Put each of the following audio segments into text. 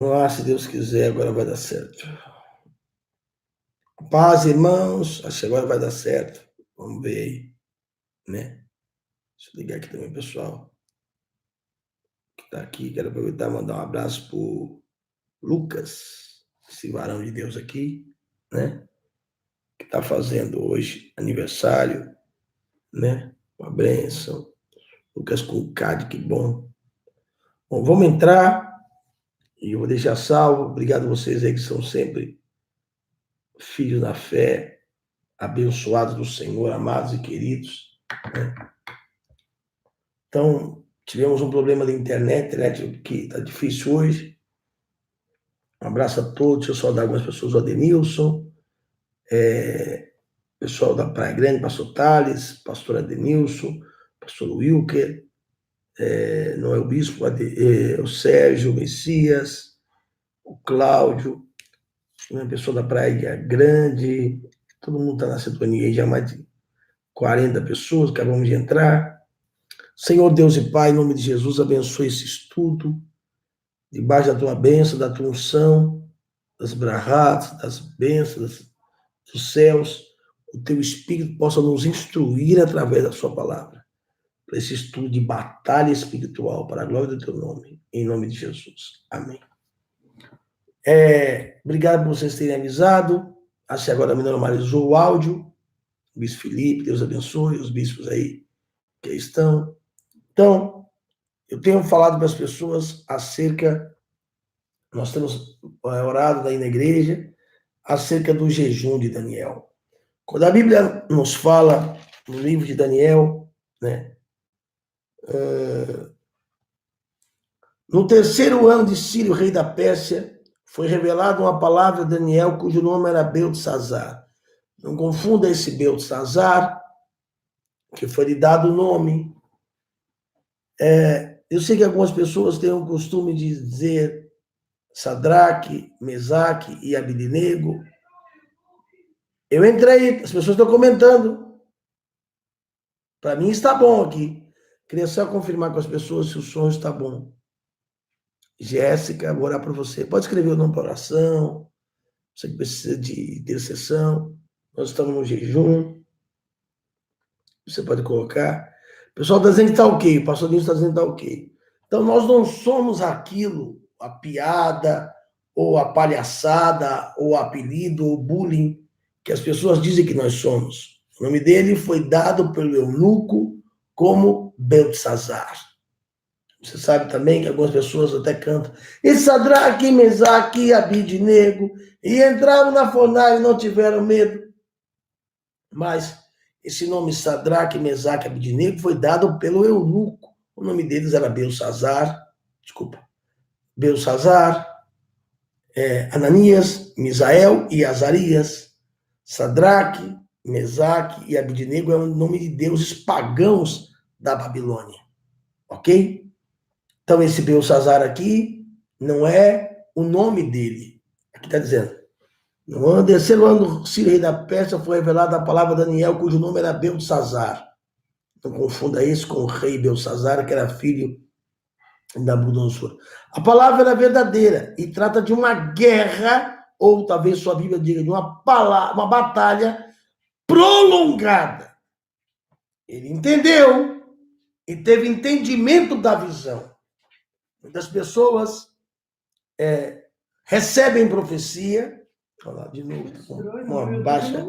Ah, se Deus quiser, agora vai dar certo. Paz, irmãos. Acho que agora vai dar certo. Vamos ver aí, né? Deixa eu ligar aqui também, pessoal, que está aqui. Quero aproveitar e mandar um abraço pro Lucas, esse varão de Deus aqui, né? Que está fazendo hoje aniversário, né? Uma bênção. Lucas com Cade, que bom. Bom, vamos entrar e eu vou deixar salvo. Obrigado a vocês aí que são sempre filhos da fé, abençoados do Senhor, amados e queridos, né? Então, tivemos um problema da internet que está difícil hoje. Um abraço a todos. Deixa eu saudar algumas pessoas, o Adenilson, pessoal da Praia Grande, pastor Thales, pastor Adenilson, pastor Wilker, Noel Bispo, o Sérgio, o Messias, o Cláudio, né, pessoal da Praia Grande, todo mundo está na sintonia aí, já mais de 40 pessoas, acabamos de entrar. Senhor Deus e Pai, em nome de Jesus, abençoe esse estudo, debaixo da tua bênção, da tua unção, das brahats, das bênçãos, dos céus, o teu Espírito possa nos instruir através da sua palavra, para esse estudo de batalha espiritual, para a glória do teu nome, em nome de Jesus. Amém. Obrigado por vocês terem avisado. Acho que agora me normalizou o áudio. O bispo Felipe, Deus abençoe, os bispos aí que aí estão. Então, eu tenho falado para as pessoas acerca, nós temos orado aí na igreja, acerca do jejum de Daniel. Quando a Bíblia nos fala no livro de Daniel, né, no terceiro ano de Ciro, rei da Pérsia, foi revelada uma palavra a Daniel, cujo nome era Beltesazar. Não confunda esse Beltesazar, que foi lhe dado o nome. Eu sei que algumas pessoas têm o costume de dizer Sadraque, Mesaque e Abednego. Eu entrei, as pessoas estão comentando. Para mim está bom aqui. Queria só confirmar com as pessoas se o som está bom. Jéssica, vou orar por você. Pode escrever o nome para oração. Você que precisa de intercessão. Nós estamos no jejum. Você pode colocar. O pessoal está dizendo que está ok. O pastor Nilson está dizendo que está ok. Então, nós não somos aquilo, a piada, ou a palhaçada, ou apelido, ou bullying, que as pessoas dizem que nós somos. O nome dele foi dado pelo eunuco como Beltesazar. Você sabe também que algumas pessoas até cantam e Sadraque, Mesaque e Abednego e entraram na fornalha e não tiveram medo. Mas esse nome Sadraque, Mesaque e Abednego foi dado pelo eunuco. O nome deles era Beltesazar, Ananias, Misael e Azarias. Sadraque, Mesaque e Abednego é o nome de deuses pagãos da Babilônia. Ok? Então, esse Beltesazar aqui não é o nome dele. Aqui está dizendo. No terceiro ano do Ciro, rei da Pérsia, foi revelada a palavra de Daniel, cujo nome era Beltesazar. Não confunda isso com o rei Beltesazar, que era filho da Nabucodonosor. A palavra era verdadeira e trata de uma guerra, ou talvez sua Bíblia diga de uma batalha prolongada. Ele entendeu e teve entendimento da visão. Muitas pessoas recebem profecia. Olha lá, de novo, uma baixa.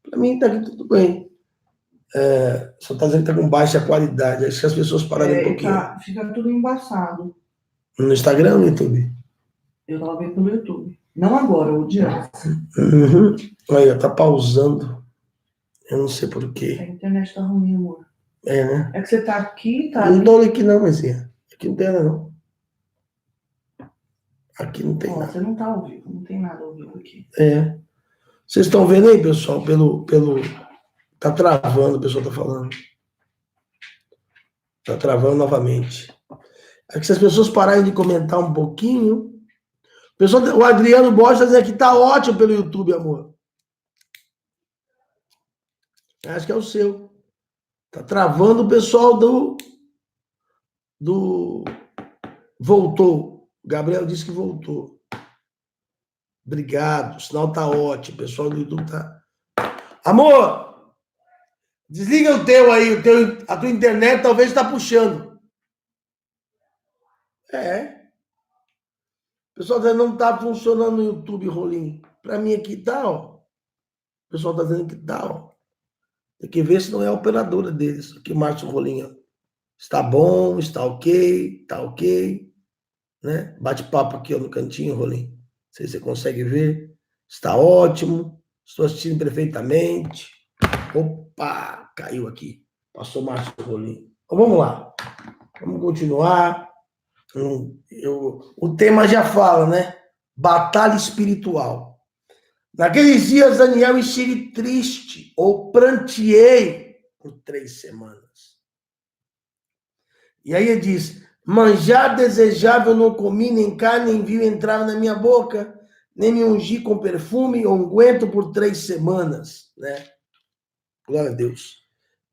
Para mim está aqui tudo bem. Só está dizendo que está com baixa qualidade. Acho que as pessoas pararam um pouquinho. Fica tudo embaçado. No Instagram ou no YouTube? Eu estava vendo pelo YouTube. Não agora, o de antes. Uhum. Olha, tá pausando. Eu não sei porquê. A internet tá ruim, amor. Né? É que você tá aqui, tá? Não tô aqui não, Maisinha. Aqui não tem nada, não. Aqui não tem nada. Você não tá ao vivo, não tem nada ao vivo aqui. Vocês estão vendo aí, pessoal? Tá travando, o pessoal tá falando. Tá travando novamente. É que se as pessoas pararem de comentar um pouquinho. O Adriano Borges está dizendo que tá ótimo pelo YouTube, amor. Acho que é o seu. Tá travando o pessoal do voltou. O Gabriel disse que voltou. Obrigado, o sinal tá ótimo. O pessoal do YouTube tá... Amor, desliga o teu aí, a tua internet talvez tá puxando. É. O pessoal tá dizendo que não tá funcionando no YouTube, Rolim. Para mim aqui tá, ó. O pessoal tá dizendo que tá, ó. Tem que ver se não é a operadora deles. Aqui, Márcio Rolim, ó. Está bom, está ok, tá ok. Né? Bate-papo aqui, ó, no cantinho, Rolim. Não sei se você consegue ver. Está ótimo. Estou assistindo perfeitamente. Opa, caiu aqui. Passou o Márcio Rolim. Então, vamos lá. Vamos continuar. O tema já fala, né? Batalha espiritual. Naqueles dias, Daniel estive triste, ou pranteei por 3 semanas. E aí ele diz, manjar desejável não comi, nem carne, nem vinho entrava na minha boca, nem me ungi com perfume ou unguento por 3 semanas, né? Glória a Deus.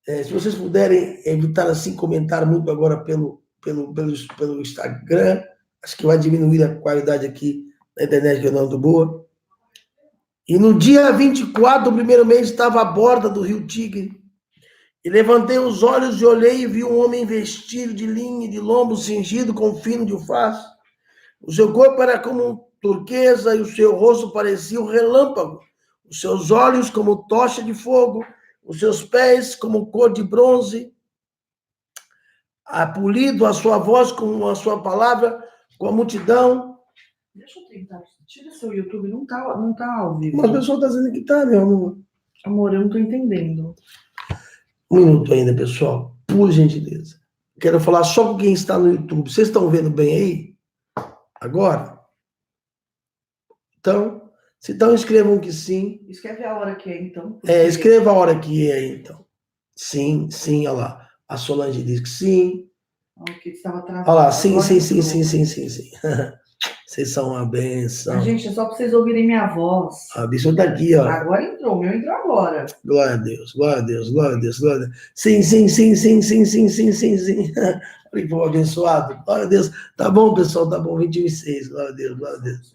Se vocês puderem evitar assim comentar muito agora pelo Instagram, acho que vai diminuir a qualidade aqui na internet, que eu não ando boa. E no dia 24 do primeiro mês, estava à borda do rio Tigre. E levantei os olhos e olhei e vi um homem vestido de linho e de lombo cingido com fino de alface. O seu corpo era como turquesa e o seu rosto parecia um relâmpago. Os seus olhos como tocha de fogo, os seus pés como cor de bronze. Polido a sua voz com a sua palavra, com a multidão. Deixa eu tentar. Tira seu YouTube, não tá ao vivo. Mas o pessoal está dizendo que tá, meu amor. Amor, eu não tô entendendo. Um minuto ainda, pessoal. Por gentileza. Quero falar só com quem está no YouTube. Vocês estão vendo bem aí? Agora? Então, se estão, escrevam que sim. Escreve a hora que é, então. Escreva a hora que é, então. Sim, sim, olha lá. A Solange diz que sim. Que estava travado. Olha lá, sim. Vocês são uma benção. Mas, gente, é só para vocês ouvirem minha voz. A bicha tá aqui, ó. Agora entrou, o meu entrou agora. Glória a Deus, glória a Deus, glória a Deus, glória a Deus. Sim. Olha que povo abençoado. Glória a Deus. Tá bom, pessoal, tá bom. 21:06. Glória a Deus, glória a Deus.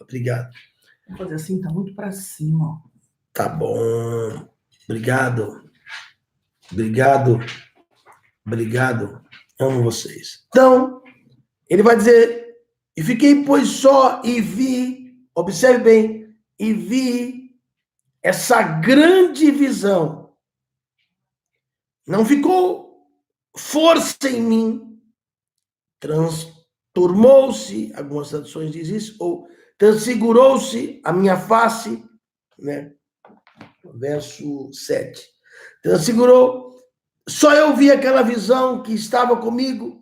Obrigado. Vou fazer assim, tá muito para cima, ó. Tá bom. Obrigado. Obrigado. Amo vocês. Então, ele vai dizer, e fiquei, pois, só e vi, observe bem, e vi essa grande visão. Não ficou força em mim, transtornou-se, algumas traduções dizem isso, ou transfigurou-se a minha face, né? Verso 7. Transfigurou, só eu vi aquela visão que estava comigo,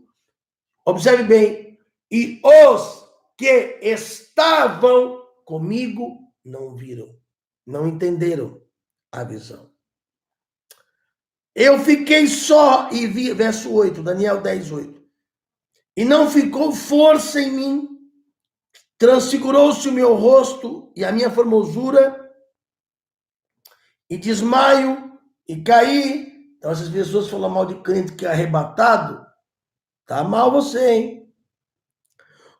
observe bem, e os que estavam comigo não viram, não entenderam a visão. Eu fiquei só e vi, verso 8, Daniel 10:8. E não ficou força em mim, transfigurou-se o meu rosto e a minha formosura, e desmaio, e caí. Então essas pessoas falam mal de crente que é arrebatado, tá mal você, hein?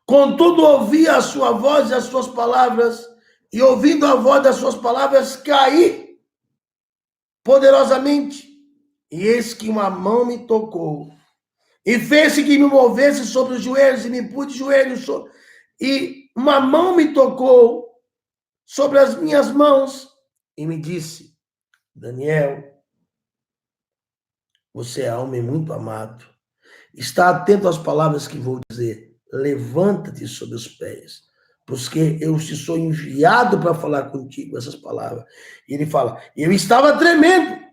Contudo, ouvi a sua voz e as suas palavras, e ouvindo a voz das suas palavras, caí poderosamente. E eis que uma mão me tocou, e fez-se que me movesse sobre os joelhos, e me pus de joelhos, e uma mão me tocou sobre as minhas mãos, e me disse, Daniel, você é homem muito amado, está atento às palavras que vou dizer, levanta-te sobre os pés, porque eu te sou enviado para falar contigo essas palavras. E ele fala, eu estava tremendo,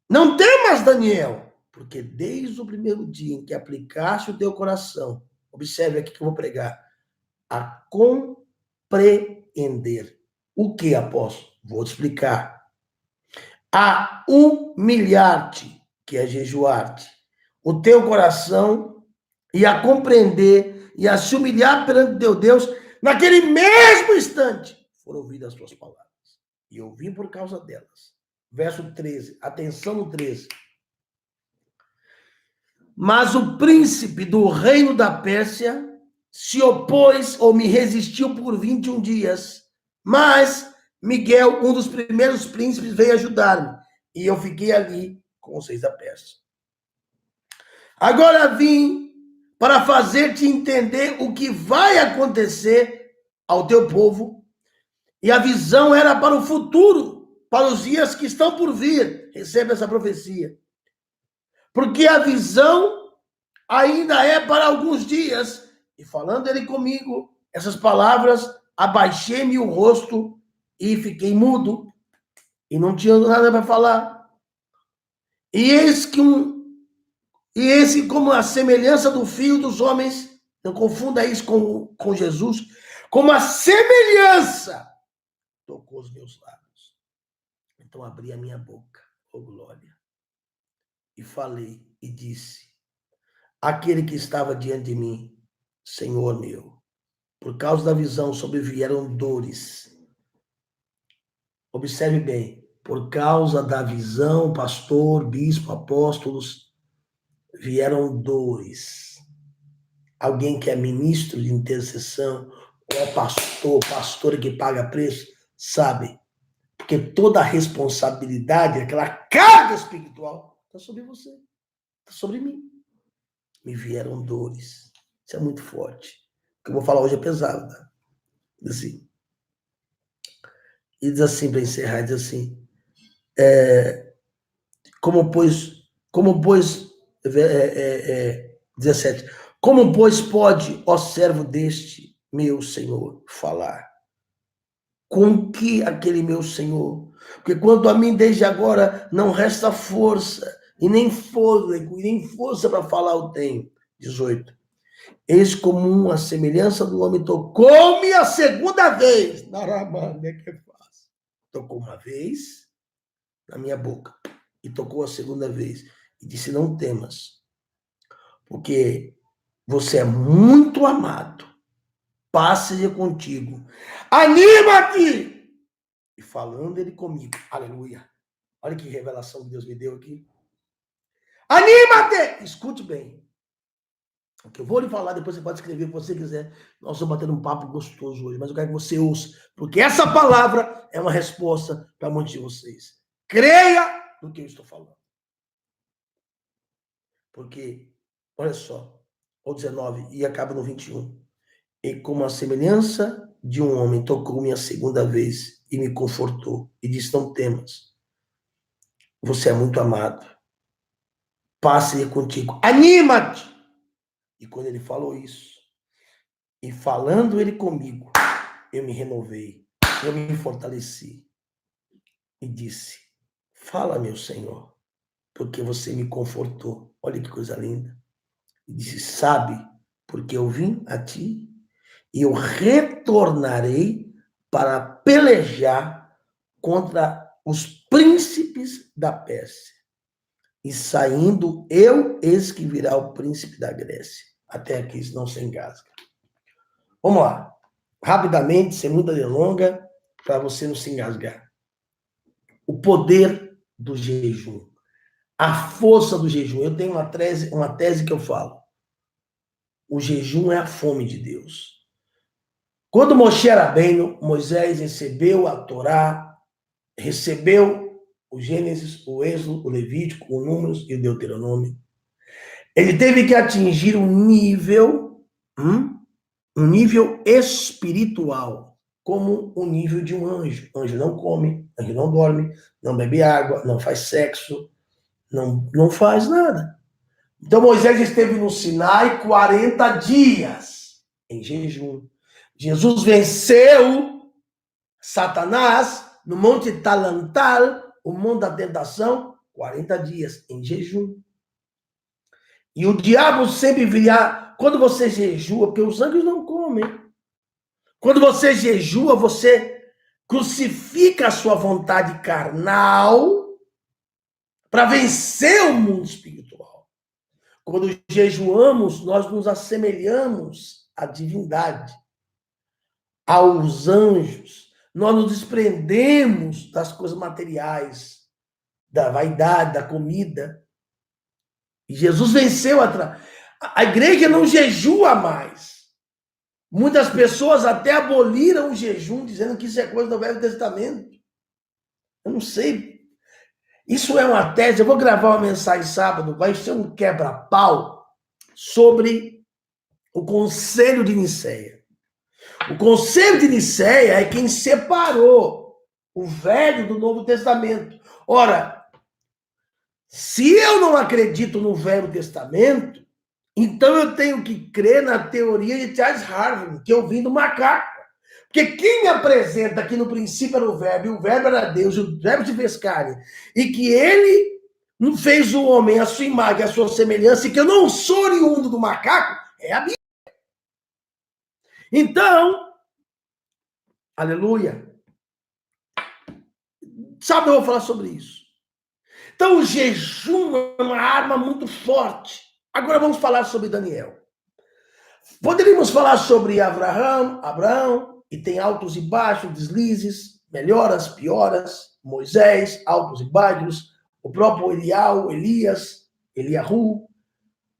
não temas, Daniel, porque desde o primeiro dia em que aplicaste o teu coração, observe aqui que eu vou pregar, a compreender. O que, apóstolo? Vou te explicar. A humilhar-te, que é jejuar-te, o teu coração, e a compreender, e a se humilhar perante teu Deus, naquele mesmo instante, foram ouvidas as tuas palavras. E eu vim por causa delas. Verso 13, atenção no 13. Mas o príncipe do reino da Pérsia se opôs ou me resistiu por 21 dias, mas Miguel, um dos primeiros príncipes, veio ajudar-me, e eu fiquei ali com os reis da Pérsia. Agora vim para fazer-te entender o que vai acontecer ao teu povo, e a visão era para o futuro, para os dias que estão por vir. Receba essa profecia. Porque a visão ainda é para alguns dias. E falando ele comigo, essas palavras, abaixei-me o rosto e fiquei mudo. E não tinha nada para falar. E eis como a semelhança do Filho dos homens, não confunda isso com Jesus, como a semelhança tocou os meus lábios. Então abri a minha boca, oh glória, e falei e disse: aquele que estava diante de mim, Senhor meu, por causa da visão sobrevieram dores. Observe bem, por causa da visão, pastor, bispo, apóstolos, vieram dores. Alguém que é ministro de intercessão, ou é pastor que paga preço, sabe? Porque toda a responsabilidade, aquela carga espiritual, está sobre você, está sobre mim. Me vieram dores. Isso é muito forte. O que eu vou falar hoje é pesado, tá? Assim. E diz assim, para encerrar, diz assim, como pois, 17, como pois pode, ó servo deste meu Senhor, falar? Com que aquele meu Senhor? Porque quanto a mim, desde agora, não resta força, e nem força para falar eu tenho. 18. Eis como a semelhança do homem tocou-me a segunda vez. Tocou uma vez na minha boca, e tocou a segunda vez, e disse: não temas, porque você é muito amado, passe contigo, anima-te! E falando ele comigo, aleluia, olha que revelação que Deus me deu aqui, anima-te! Escute bem, o que eu vou lhe falar, depois você pode escrever o que você quiser, nós vamos bater um papo gostoso hoje, mas eu quero que você ouça, porque essa palavra é uma resposta para muitos de vocês. Creia no que eu estou falando. Porque, olha só, o 19, e acaba no 21. E como a semelhança de um homem tocou-me a segunda vez e me confortou, e disse: não temas, você é muito amado, passe contigo, anima-te! E quando ele falou isso, e falando ele comigo, eu me renovei, eu me fortaleci, e disse: fala, meu Senhor, porque você me confortou. Olha que coisa linda. E disse: sabe, porque eu vim a ti, e eu retornarei para pelejar contra os príncipes da Pérsia. E saindo eu, eis que virá o príncipe da Grécia. Até aqui, isso não se engasga. Vamos lá. Rapidamente, sem muita delonga, para você não se engasgar. O poder do jejum. A força do jejum. Eu tenho uma tese que eu falo. O jejum é a fome de Deus. Quando Moshe Rabbeinu, Moisés recebeu a Torá, recebeu o Gênesis, o Êxodo, o Levítico, o Números e o Deuteronômio, ele teve que atingir um nível espiritual, como o nível de um anjo. O anjo não come, anjo não dorme, não bebe água, não faz sexo, não faz nada. Então Moisés esteve no Sinai 40 dias em jejum. Jesus venceu Satanás no Monte Talantal, o monte da tentação, 40 dias em jejum. E o diabo sempre virá, quando você jejua, porque os anjos não comem. Quando você jejua, você crucifica a sua vontade carnal para vencer o mundo espiritual. Quando jejuamos, nós nos assemelhamos à divindade, aos anjos. Nós nos desprendemos das coisas materiais, da vaidade, da comida. E Jesus venceu a igreja não jejua mais. Muitas pessoas até aboliram o jejum, dizendo que isso é coisa do Velho Testamento. Eu não sei. Isso é uma tese. Eu vou gravar uma mensagem sábado, vai ser um quebra-pau sobre o Conselho de Nicéia. O Conselho de Nicéia é quem separou o Velho do Novo Testamento. Ora, se eu não acredito no Velho Testamento, então eu tenho que crer na teoria de Charles Darwin, que eu vim do macaco. Porque quem me apresenta que no princípio era o Verbo, e o Verbo era Deus, e o Verbo se fez carne, e que ele não fez o homem a sua imagem, a sua semelhança, e que eu não sou oriundo do macaco, é a Bíblia. Então, aleluia. Sabe, eu vou falar sobre isso. Então, o jejum é uma arma muito forte. Agora vamos falar sobre Daniel. Poderíamos falar sobre Abraão, e tem altos e baixos, deslizes, melhoras, pioras, Moisés, altos e baixos, o próprio Elias, Eliahu.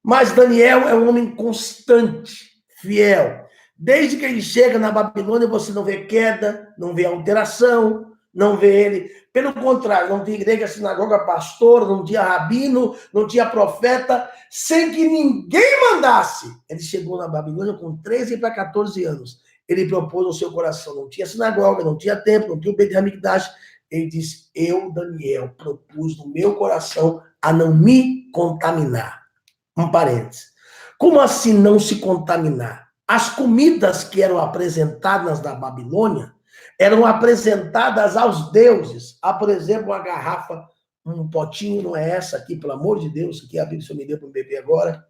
Mas Daniel é um homem constante, fiel. Desde que ele chega na Babilônia, você não vê queda, não vê alteração, não vê ele. Pelo contrário, não tinha igreja, sinagoga, pastor, não tinha rabino, não tinha profeta, sem que ninguém mandasse. Ele chegou na Babilônia com 13 para 14 anos. Ele propôs no seu coração, não tinha sinagoga, não tinha templo, não tinha o Beit HaMikdash. Ele disse, eu, Daniel, propus no meu coração a não me contaminar. Um parênteses. Como assim não se contaminar? As comidas que eram apresentadas na Babilônia eram apresentadas aos deuses. Há, por exemplo, uma garrafa, um potinho, não é essa aqui, pelo amor de Deus, aqui a Bíblia só me deu para me beber agora.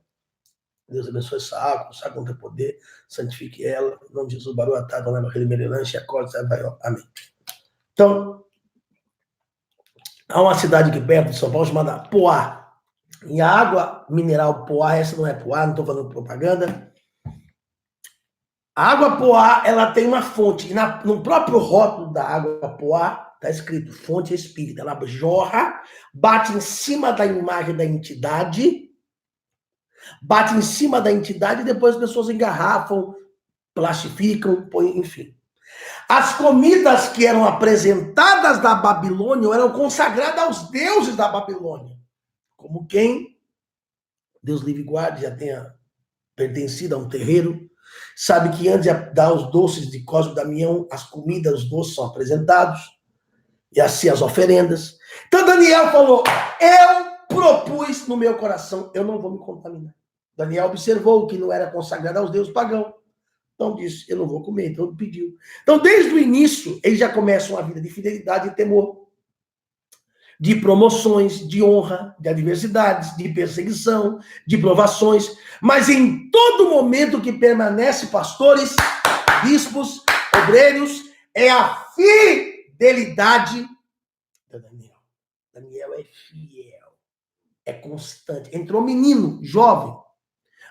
Deus abençoe essa água, sabe com teu poder, santifique ela, em nome de Jesus, Baru Atá, Dona Maria Merelanche, acorde, amém. Então, há uma cidade aqui perto de São Paulo chamada Poá. E a água mineral Poá, essa não é Poá, não estou falando propaganda. A água Poá, ela tem uma fonte. E no próprio rótulo da água Poá, está escrito fonte espírita. Ela jorra, bate em cima da imagem da entidade, e depois as pessoas engarrafam, plastificam, põem, enfim. As comidas que eram apresentadas da Babilônia eram consagradas aos deuses da Babilônia. Como quem, Deus livre e guarde, já tenha pertencido a um terreiro, sabe que antes de dar os doces de Cosme e Damião, as comidas, os doces são apresentados, e assim as oferendas. Então Daniel falou, eu propus no meu coração, eu não vou me contaminar. Daniel observou que não era consagrado aos deuses pagãos. Então disse, eu não vou comer, então ele pediu. Então desde o início, ele já começa uma vida de fidelidade e temor, de promoções, de honra, de adversidades, de perseguição, de provações, mas em todo momento que permanece pastores, bispos, obreiros, é a fidelidade de Daniel. Daniel é fiel, é constante. Entrou menino, jovem.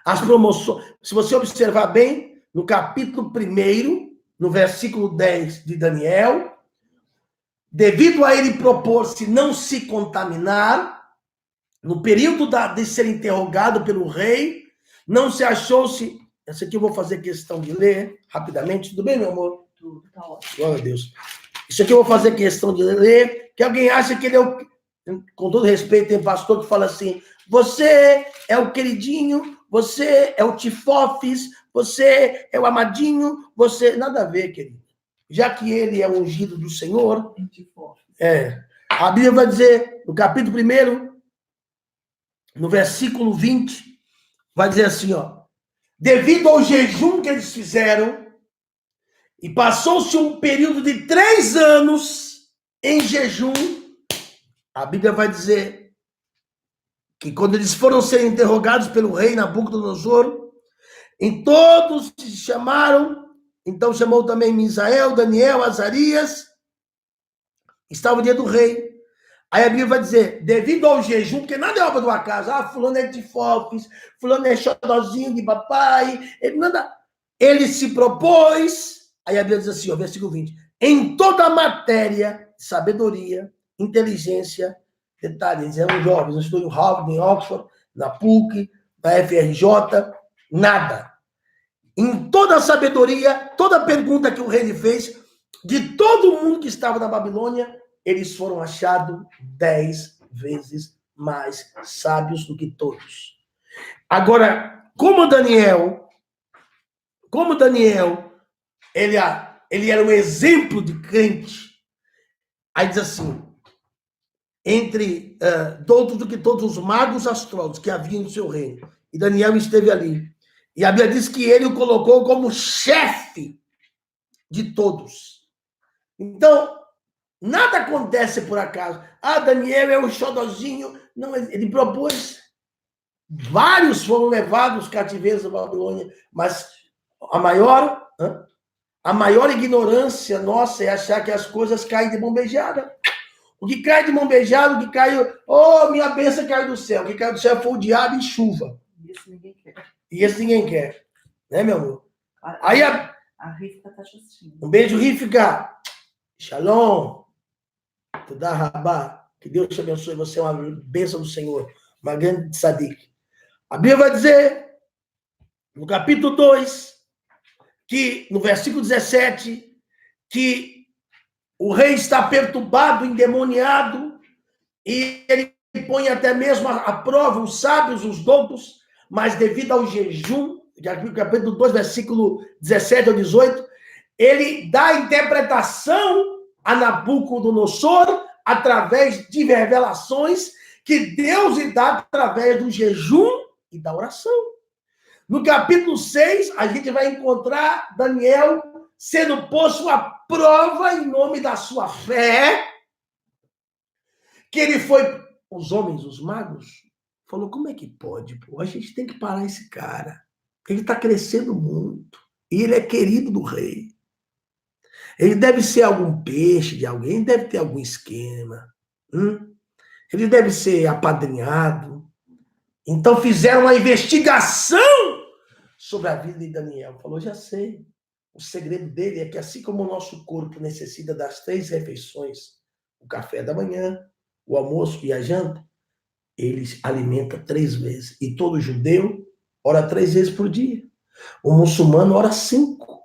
As promoções, se você observar bem, no capítulo 1, no versículo 10 de Daniel, devido a ele propor-se não se contaminar, no período de ser interrogado pelo rei, não se achou-se... Essa aqui eu vou fazer questão de ler rapidamente. Tudo bem, meu amor? Tudo, tá ótimo. Glória a Deus. Isso aqui eu vou fazer questão de ler, que alguém acha que ele é o... Com todo respeito, tem pastor que fala assim, você é o queridinho, você é o tifofes, você é o amadinho, você... Nada a ver, querido. Já que ele é ungido do Senhor, a Bíblia vai dizer, no capítulo 1, no versículo 20, vai dizer assim, ó, devido ao jejum que eles fizeram, e passou-se um período de 3 anos em jejum, a Bíblia vai dizer que quando eles foram ser interrogados pelo rei Nabucodonosor, em todos se chamaram, então chamou também Misael, Daniel, Azarias, estava o dia do rei. Aí a Bíblia vai dizer, devido ao jejum, porque nada é obra do acaso, fulano é de fofes, fulano é xodozinho de papai, ele se propôs, aí a Bíblia diz assim, ó, versículo 20, em toda matéria, sabedoria, inteligência, detalhes, eram jovens, não estou em Harvard, em Oxford, na PUC, na FRJ, nada. em toda a sabedoria, toda a pergunta que o rei lhe fez, de todo mundo que estava na Babilônia, eles foram achados 10 vezes mais sábios do que todos. Agora, como Daniel, ele era um exemplo de crente, aí diz assim, entre todos do que todos os magos astrólogos que haviam no seu reino, e Daniel esteve ali. E a Bíblia diz que ele o colocou como chefe de todos. Então, nada acontece por acaso. Daniel é o xodozinho. Não, ele propôs. Vários foram levados cativeiros da Babilônia, mas a maior ignorância nossa é achar que as coisas caem de mão beijada. O que cai de mão beijada, o que caiu... minha bênção caiu do céu. O que caiu do céu foi o diabo e chuva. Isso ninguém quer. E esse ninguém quer. Né, meu amor? Aí a Rifka tá assistindo. Um beijo, Rifka. Shalom. Tuda rabá. Que Deus te abençoe. Você é uma bênção do Senhor. Uma grande tzadik. A Bíblia vai dizer, no capítulo 2, que no versículo 17, que o rei está perturbado, endemoniado, e ele põe até mesmo à prova os sábios, os doutos, mas devido ao jejum, capítulo 2, versículo 17 ao 18, ele dá interpretação a Nabucodonosor através de revelações que Deus lhe dá através do jejum e da oração. No capítulo 6, a gente vai encontrar Daniel sendo posto à prova em nome da sua fé, que ele foi, os homens, os magos, falou, como é que pode? Pô? A gente tem que parar esse cara. Ele está crescendo muito. E ele é querido do rei. Ele deve ser algum peixe de alguém, deve ter algum esquema. Ele deve ser apadrinhado. Então fizeram uma investigação sobre a vida de Daniel. Falou, já sei. O segredo dele é que assim como o nosso corpo necessita das 3 refeições, o café da manhã, o almoço e a janta, ele alimenta 3 vezes. E todo judeu ora 3 vezes por dia. O muçulmano ora 5.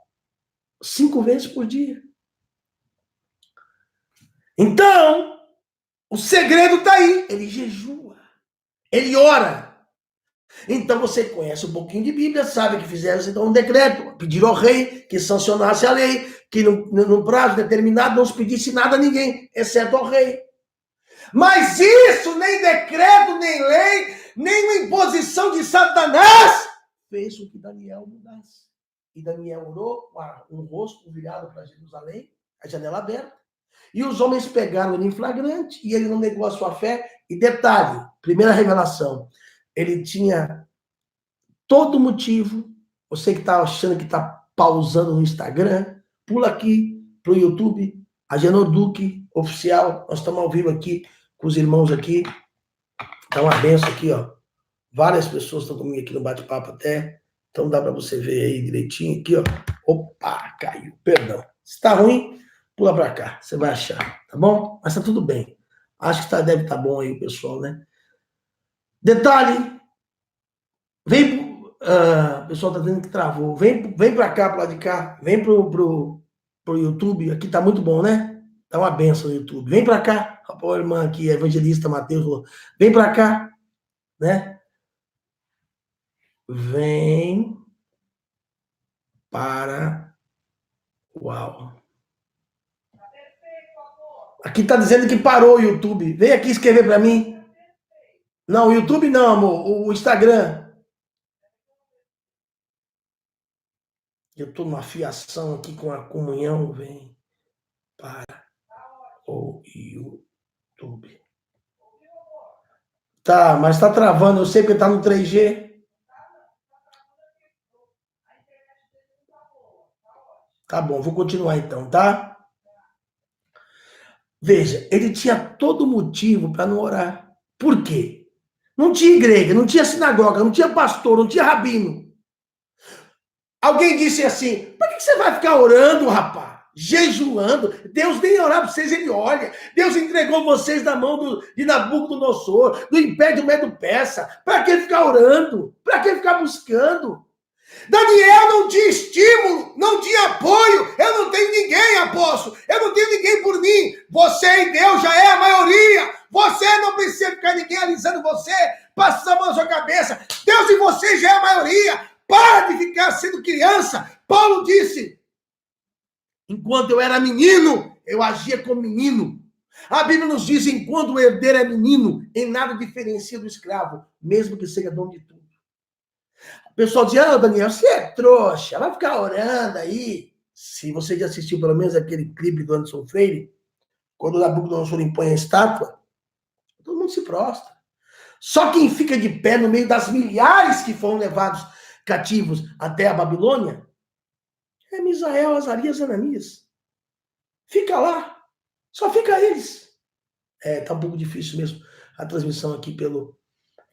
5 vezes por dia. Então, o segredo está aí. Ele jejua. Ele ora. Então, você conhece um pouquinho de Bíblia, sabe que fizeram então um decreto, pediram ao rei que sancionasse a lei, que no prazo determinado não se pedisse nada a ninguém, exceto ao rei. Mas isso, nem decreto, nem lei, nem uma imposição de Satanás, fez com que Daniel mudasse. E Daniel orou com um rosto virado para Jerusalém, a janela aberta, e os homens pegaram ele em flagrante, e ele não negou a sua fé. E detalhe, primeira revelação, ele tinha todo motivo, você que está achando que está pausando no Instagram, pula aqui para o YouTube, Agenor Duque Oficial, nós estamos ao vivo aqui, com os irmãos aqui, dá uma benção aqui, ó, várias pessoas estão comigo aqui no bate-papo até, então dá para você ver aí direitinho, aqui, ó, opa, caiu, perdão, se está ruim, pula para cá, você vai achar, tá bom? Mas tá tudo bem, acho que deve estar bom aí o pessoal, né? Detalhe, o pessoal tá dizendo que travou, vem para cá, pro lado de cá, vem pro YouTube, aqui tá muito bom, né? Dá uma benção no YouTube. Vem para cá. A irmã aqui, evangelista Mateus, vem para cá, né? Vem para... Uau. Aqui tá dizendo que parou o YouTube. Vem aqui escrever para mim. Não, o YouTube não, amor. O Instagram. Eu tô numa fiação aqui com a comunhão. Vem para o YouTube. Tá, mas tá travando. Eu sei que tá no 3G. Tá bom, vou continuar então, tá? Veja, ele tinha todo motivo para não orar. Por quê? Não tinha igreja, não tinha sinagoga, não tinha pastor, não tinha rabino. Alguém disse assim, por que você vai ficar orando, rapaz? Jejuando? Deus nem orar para vocês, ele olha. Deus entregou vocês na mão de Nabucodonosor, do Império Medo-Persa. Para que ficar orando? Para que ficar buscando? Daniel não tinha estímulo, não tinha apoio. Eu não tenho ninguém, apóstolo. Eu não tenho ninguém por mim. Você e Deus já é a maioria. Você não precisa ficar ninguém alisando você, passando a mão na sua cabeça. Deus e você já é a maioria. Para de ficar sendo criança. Paulo disse, enquanto eu era menino, eu agia como menino. A Bíblia nos diz, enquanto o herdeiro é menino, em nada diferencia do escravo, mesmo que seja dono de tudo. O pessoal diz, Daniel, você é trouxa, vai ficar orando aí. Se você já assistiu pelo menos aquele clipe do Anderson Freire, quando o Nabucodonosor impõe a estátua, todo mundo se prostra. Só quem fica de pé no meio das milhares que foram levados cativos até a Babilônia é Misael, Azarias e Ananias. Fica lá. Só fica eles. Tá um pouco difícil mesmo a transmissão aqui pelo...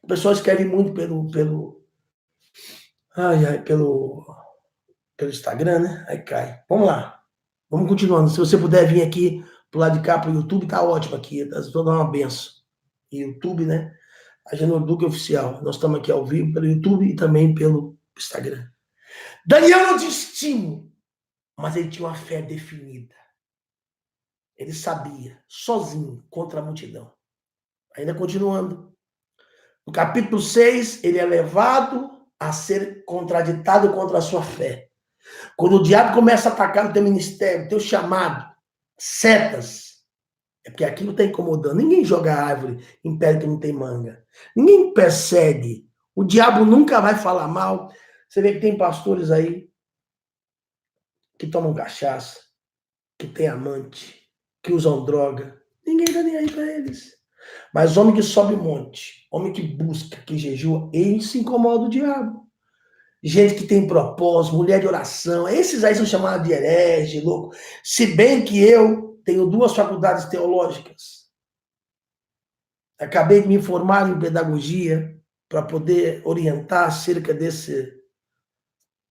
O pessoal escreve muito pelo Instagram, né? Aí cai. Vamos lá. Vamos continuando. Se você puder vir aqui pro lado de cá, pro YouTube, tá ótimo aqui. Estou dando uma benção. YouTube, né? Agenor Duque Oficial. Nós estamos aqui ao vivo pelo YouTube e também pelo Instagram. Daniel não tinha estímulo, mas ele tinha uma fé definida. Ele sabia, sozinho, contra a multidão. Ainda continuando. No capítulo 6, ele é levado a ser contraditado contra a sua fé. Quando o diabo começa a atacar o teu ministério, o teu chamado, setas, é porque aquilo está incomodando. Ninguém joga árvore em pé que não tem manga. Ninguém persegue. O diabo nunca vai falar mal. Você vê que tem pastores aí que tomam cachaça, que tem amante, que usam droga. Ninguém dá nem aí para eles. Mas homem que sobe monte, homem que busca, que jejua, ele se incomoda do diabo. Gente que tem propósito, mulher de oração, esses aí são chamados de herege, louco. Se bem que eu tenho 2 faculdades teológicas. Acabei de me formar em pedagogia para poder orientar acerca desse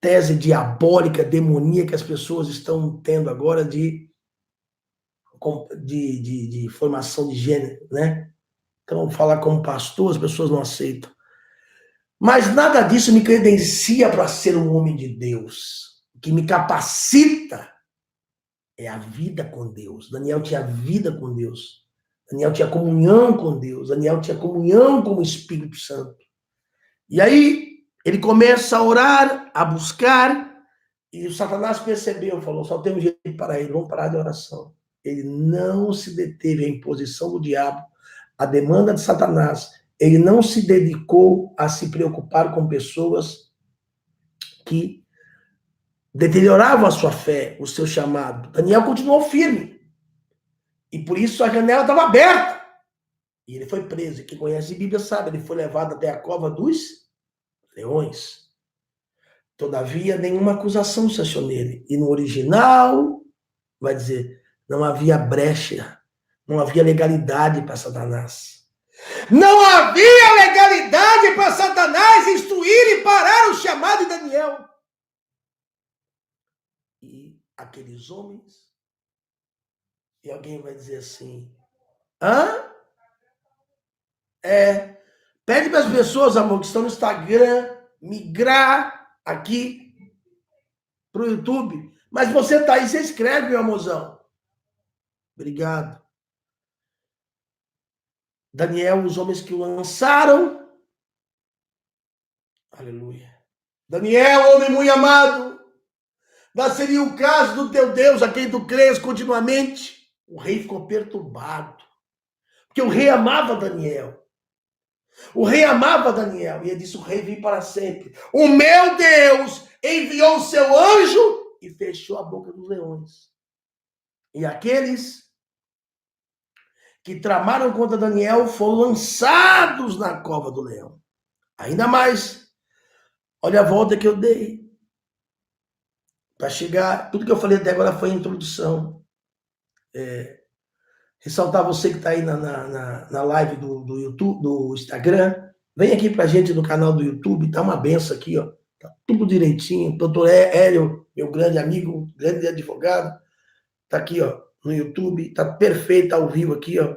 tese diabólica, demoníaca que as pessoas estão tendo agora de formação de gênero, né? Então, falar como pastor, as pessoas não aceitam. Mas nada disso me credencia para ser um homem de Deus. O que me capacita é a vida com Deus. Daniel tinha vida com Deus. Daniel tinha comunhão com Deus. Daniel tinha comunhão com o Espírito Santo. E aí, ele começa a orar, a buscar, e o Satanás percebeu, falou, só tem um jeito para ele, vamos parar de oração. Ele não se deteve à imposição do diabo, à demanda de Satanás. Ele não se dedicou a se preocupar com pessoas que deterioravam a sua fé, o seu chamado. Daniel continuou firme. E por isso a janela estava aberta. E ele foi preso. Quem conhece a Bíblia sabe, ele foi levado até a cova dos leões. Todavia, nenhuma acusação se achou nele. E no original, vai dizer, não havia brecha, não havia legalidade para Satanás. Não havia legalidade para Satanás instruir e parar o chamado de Daniel. E aqueles homens, e alguém vai dizer assim, pede para as pessoas, amor, que estão no Instagram, migrar aqui para o YouTube. Mas você está aí, você escreve, meu amorzão. Obrigado. Daniel, os homens que o lançaram. Aleluia. Daniel, homem muito amado. Seria o caso do teu Deus, a quem tu crês continuamente. O rei ficou perturbado. Porque o rei amava Daniel. O rei amava Daniel. E ele disse, o rei vive para sempre. O meu Deus enviou o seu anjo e fechou a boca dos leões. E aqueles que tramaram contra Daniel foram lançados na cova do leão. Ainda mais, olha a volta que eu dei. Para chegar, tudo que eu falei até agora foi a introdução. Ressaltar você que está aí na live do YouTube, do Instagram. Vem aqui para a gente no canal do YouTube, tá uma benção aqui, ó. Tá tudo direitinho. Doutor Hélio, meu grande amigo, grande advogado, tá aqui, ó, no YouTube, tá perfeito, ao vivo aqui, ó.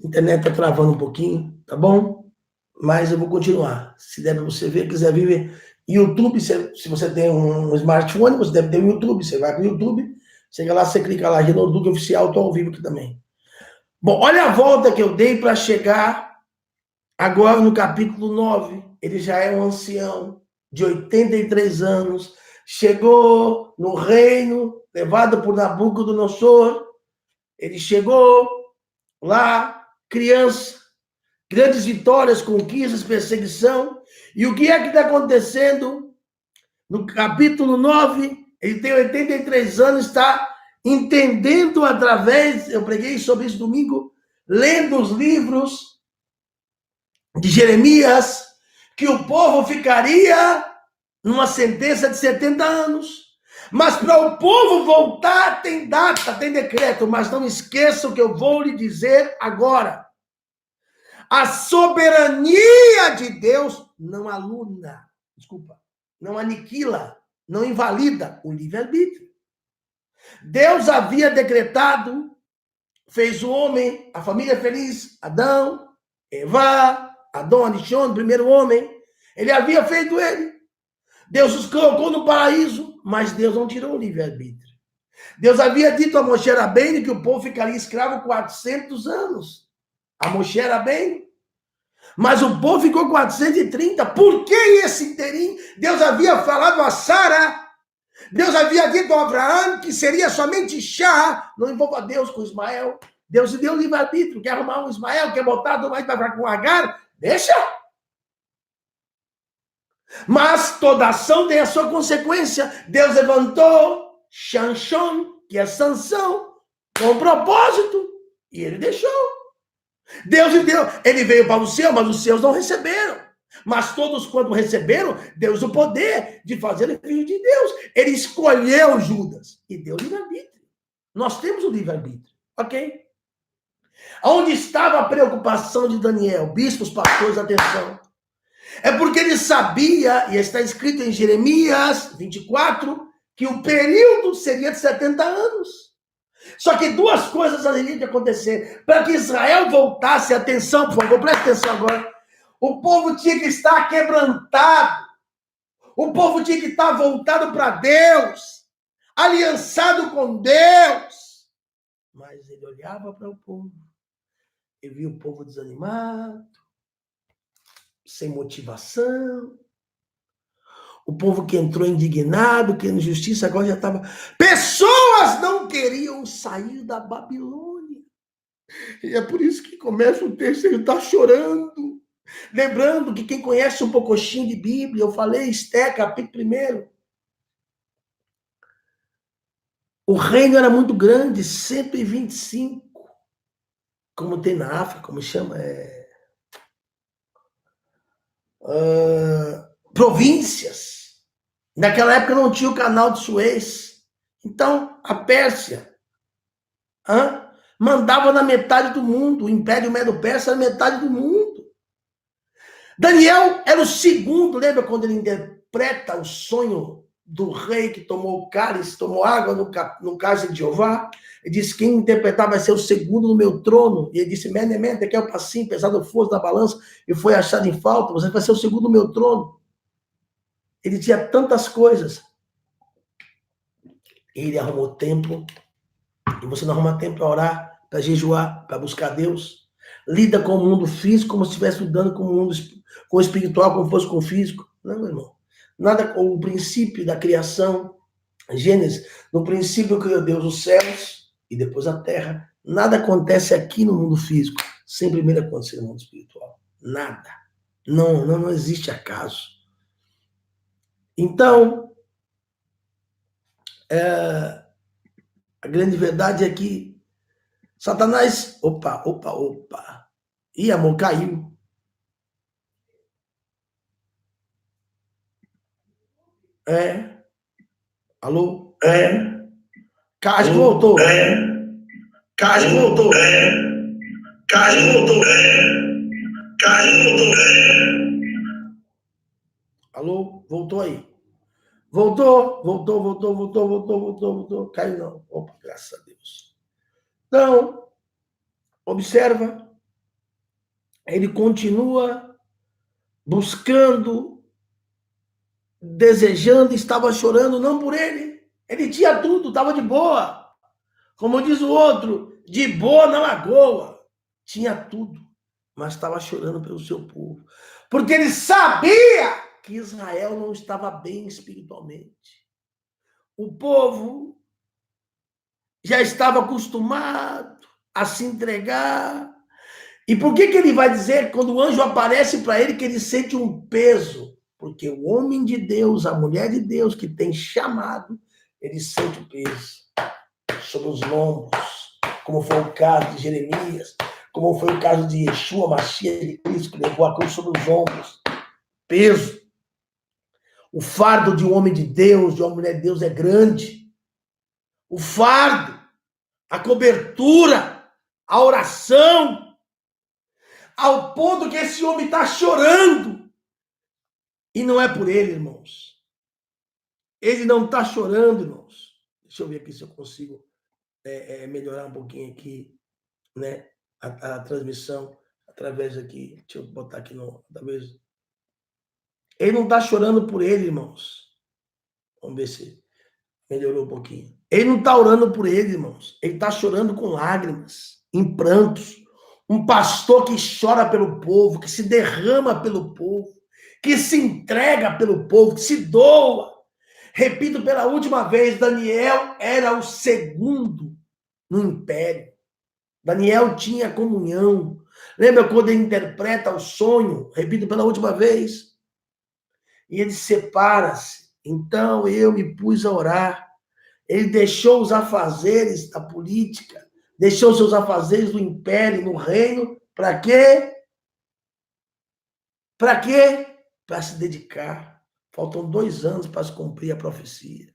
A internet tá travando um pouquinho, tá bom? Mas eu vou continuar. Se der para você ver, quiser vir, YouTube, se você tem um smartphone, você deve ter um YouTube. Você vai para o YouTube, chega lá, você clica lá, Renan Duque Oficial, estou ao vivo aqui também. Bom, olha a volta que eu dei para chegar agora no capítulo 9. Ele já é um ancião de 83 anos, chegou no reino, levado por Nabucodonosor. Ele chegou lá, criança, grandes vitórias, conquistas, perseguição. E o que é que está acontecendo? No capítulo 9, ele tem 83 anos, está entendendo através, eu preguei sobre isso domingo, lendo os livros de Jeremias, que o povo ficaria numa sentença de 70 anos. Mas para o povo voltar, tem data, tem decreto. Mas não esqueça o que eu vou lhe dizer agora. A soberania de Deus não anula, não aniquila, não invalida o livre-arbítrio. Deus havia decretado, fez o homem, a família feliz, Adão, Eva, Adão, Arishon, o primeiro homem. Ele havia feito ele. Deus os colocou no paraíso, mas Deus não tirou o livre-arbítrio. Deus havia dito a Moshe Rabbeinu que o povo ficaria escravo 400 anos. A Moshe Rabbeinu. Mas o povo ficou 430. Por que esse interim? Deus havia falado a Sara, Deus havia dito a Abraão que seria somente chá. Não envolva Deus com Ismael. Deus lhe deu livre-arbítrio. Quer arrumar um Ismael, quer botar do mais para com Agar? Deixa. Mas toda ação tem a sua consequência. Deus levantou Xanxon, que é Sansão, com propósito. E ele deixou. Deus lhe deu. Ele veio para o céu, mas os seus não receberam. Mas todos, quando receberam, deu o poder de fazer filho de Deus. Ele escolheu Judas e deu livre-arbítrio. Nós temos o livre-arbítrio, ok? Onde estava a preocupação de Daniel? Bispos, pastores, atenção. É porque ele sabia, e está escrito em Jeremias 24, que o período seria de 70 anos. Só que duas coisas haveriam de acontecer. Para que Israel voltasse, atenção, por favor, preste atenção agora. O povo tinha que estar quebrantado. O povo tinha que estar voltado para Deus, aliançado com Deus. Mas ele olhava para o povo e via o povo desanimado, sem motivação. O povo que entrou indignado, querendo justiça, agora já estava... Pessoas não queriam sair da Babilônia. E é por isso que começa o texto, ele está chorando. Lembrando que quem conhece um pouquinho de Bíblia, eu falei, Esté, capítulo 1. O reino era muito grande, 125. Como tem na África, como chama? Províncias. Naquela época não tinha o canal de Suez. Então, a Pérsia mandava na metade do mundo. O Império Medo-Persa era metade do mundo. Daniel era o segundo, lembra quando ele interpreta o sonho do rei que tomou o cálice, tomou água no cálice de Jeová? Ele disse, quem interpretar vai ser o segundo no meu trono. E ele disse, Menemente, que é o passinho, pesado fosse da balança, e foi achado em falta, você vai ser o segundo no meu trono. Ele tinha tantas coisas. Ele arrumou templo, e você não arruma tempo para orar, para jejuar, para buscar Deus. Lida com o mundo físico como se estivesse lidando com o mundo com o espiritual, como fosse com o físico. Não, irmão. Nada com o princípio da criação. Gênesis, no princípio criou Deus os céus e depois a terra. Nada acontece aqui no mundo físico sem primeiro acontecer no mundo espiritual. Nada. Não existe acaso. Então, a grande verdade é que Satanás... Opa. Ih, amor, caiu. Alô? Cássio voltou. Cássio voltou. Alô? Voltou aí. Voltou. Caiu não. Opa, graças a Deus. Então, observa. Ele continua buscando desejando, estava chorando, não por ele. Ele tinha tudo, estava de boa. Como diz o outro, de boa na lagoa. Tinha tudo, mas estava chorando pelo seu povo. Porque ele sabia que Israel não estava bem espiritualmente. O povo já estava acostumado a se entregar. E por que ele vai dizer, quando o anjo aparece para ele, que ele sente um peso? Porque o homem de Deus, a mulher de Deus que tem chamado, ele sente o peso sobre os lombos, como foi o caso de Jeremias, como foi o caso de Yeshua, Mashiach de Cristo, que levou a cruz sobre os ombros. Peso. O fardo de um homem de Deus, de uma mulher de Deus é grande. O fardo, a cobertura, a oração, ao ponto que esse homem está chorando. E não é por ele, irmãos. Ele não está chorando, irmãos. Deixa eu ver aqui se eu consigo melhorar um pouquinho aqui, né? A transmissão através aqui. Deixa eu botar aqui no. Talvez. Ele não está chorando por ele, irmãos. Vamos ver se melhorou um pouquinho. Ele não está orando por ele, irmãos. Ele está chorando com lágrimas, em prantos. Um pastor que chora pelo povo, que se derrama pelo povo, que se entrega pelo povo, que se doa. Repito pela última vez, Daniel era o segundo no império. Daniel tinha comunhão. Lembra quando ele interpreta o sonho? Repito pela última vez. E ele separa-se. Então eu me pus a orar. Ele deixou os afazeres da política, deixou seus afazeres do império, no reino. Para quê? Para quê? Para se dedicar. Faltam 2 anos para se cumprir a profecia.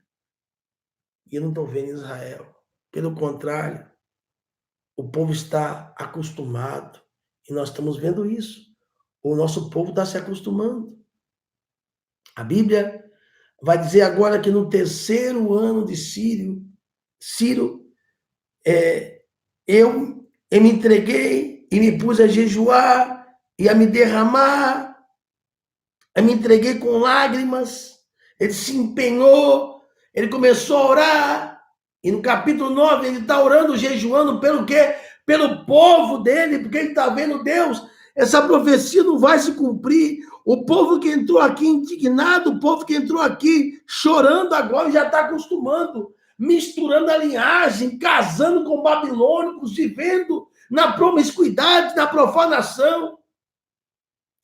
E eu não estou vendo Israel. Pelo contrário, o povo está acostumado. E nós estamos vendo isso. O nosso povo está se acostumando. A Bíblia vai dizer agora que no 3º ano de Ciro, eu me entreguei e me pus a jejuar e a me derramar. Eu me entreguei com lágrimas. Ele se empenhou. Ele começou a orar. E no capítulo 9, ele está orando, jejuando pelo quê? Pelo povo dele, porque ele está vendo Deus. Essa profecia não vai se cumprir. O povo que entrou aqui indignado, o povo que entrou aqui chorando agora já está acostumando, misturando a linhagem, casando com babilônicos, vivendo na promiscuidade, na profanação.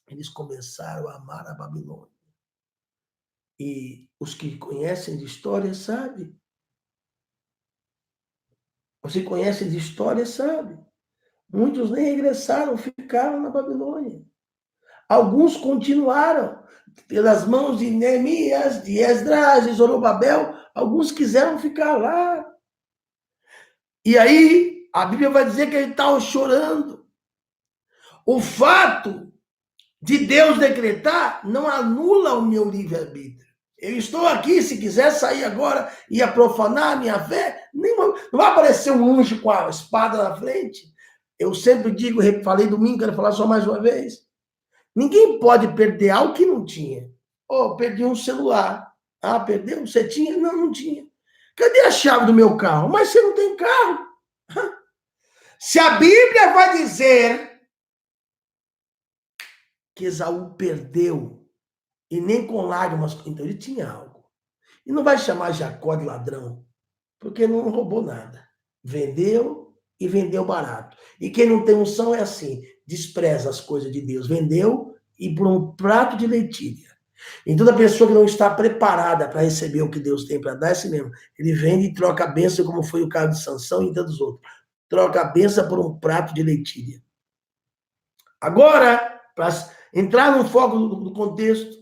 Eles começaram a amar a Babilônia. E os que conhecem de história sabem. Você conhece de história, sabe? Muitos nem regressaram, ficaram na Babilônia. Alguns continuaram pelas mãos de Neemias, de Esdras, de Zorobabel. Alguns quiseram ficar lá. E aí, a Bíblia vai dizer que ele estava chorando. O fato de Deus decretar não anula o meu livre-arbítrio. Eu estou aqui, se quiser sair agora e profanar a minha fé, não vai aparecer um anjo com a espada na frente. Eu sempre digo, falei domingo, quero falar só mais uma vez. Ninguém pode perder algo que não tinha. Oh, perdi um celular. Ah, perdeu? Você tinha? Não, não tinha. Cadê a chave do meu carro? Mas você não tem carro. Se a Bíblia vai dizer que Esaú perdeu, e nem com lágrimas, então ele tinha algo. E não vai chamar Jacó de ladrão, porque não roubou nada. Vendeu e vendeu barato. E quem não tem unção é assim, despreza as coisas de Deus. Vendeu e por um prato de lentilha. E toda pessoa que não está preparada para receber o que Deus tem para dar, é assim mesmo. Ele vende e troca a bênção, como foi o caso de Sansão e tantos outros. Troca a bênção por um prato de lentilha. Agora, para entrar no foco do contexto,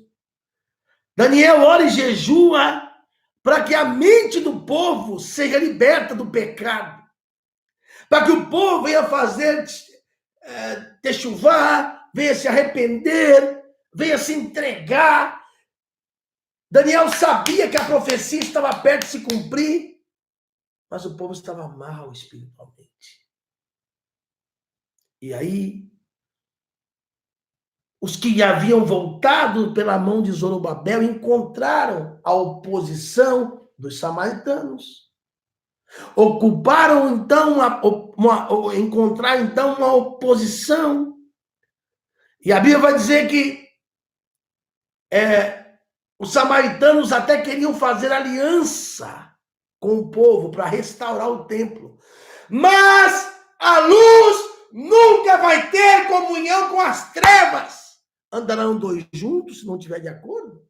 Daniel ora e jejua para que a mente do povo seja liberta do pecado. Para que o povo venha fazer techuvá, venha se arrepender, venha se entregar. Daniel sabia que a profecia estava perto de se cumprir, mas o povo estava mal espiritualmente. E aí, os que haviam voltado pela mão de Zorobabel encontraram a oposição dos samaritanos. Ocuparam, então, encontraram, então, uma oposição. E a Bíblia vai dizer que os samaritanos até queriam fazer aliança com o povo para restaurar o templo. Mas a luz nunca vai ter comunhão com as trevas. Andarão dois juntos se não tiver de acordo?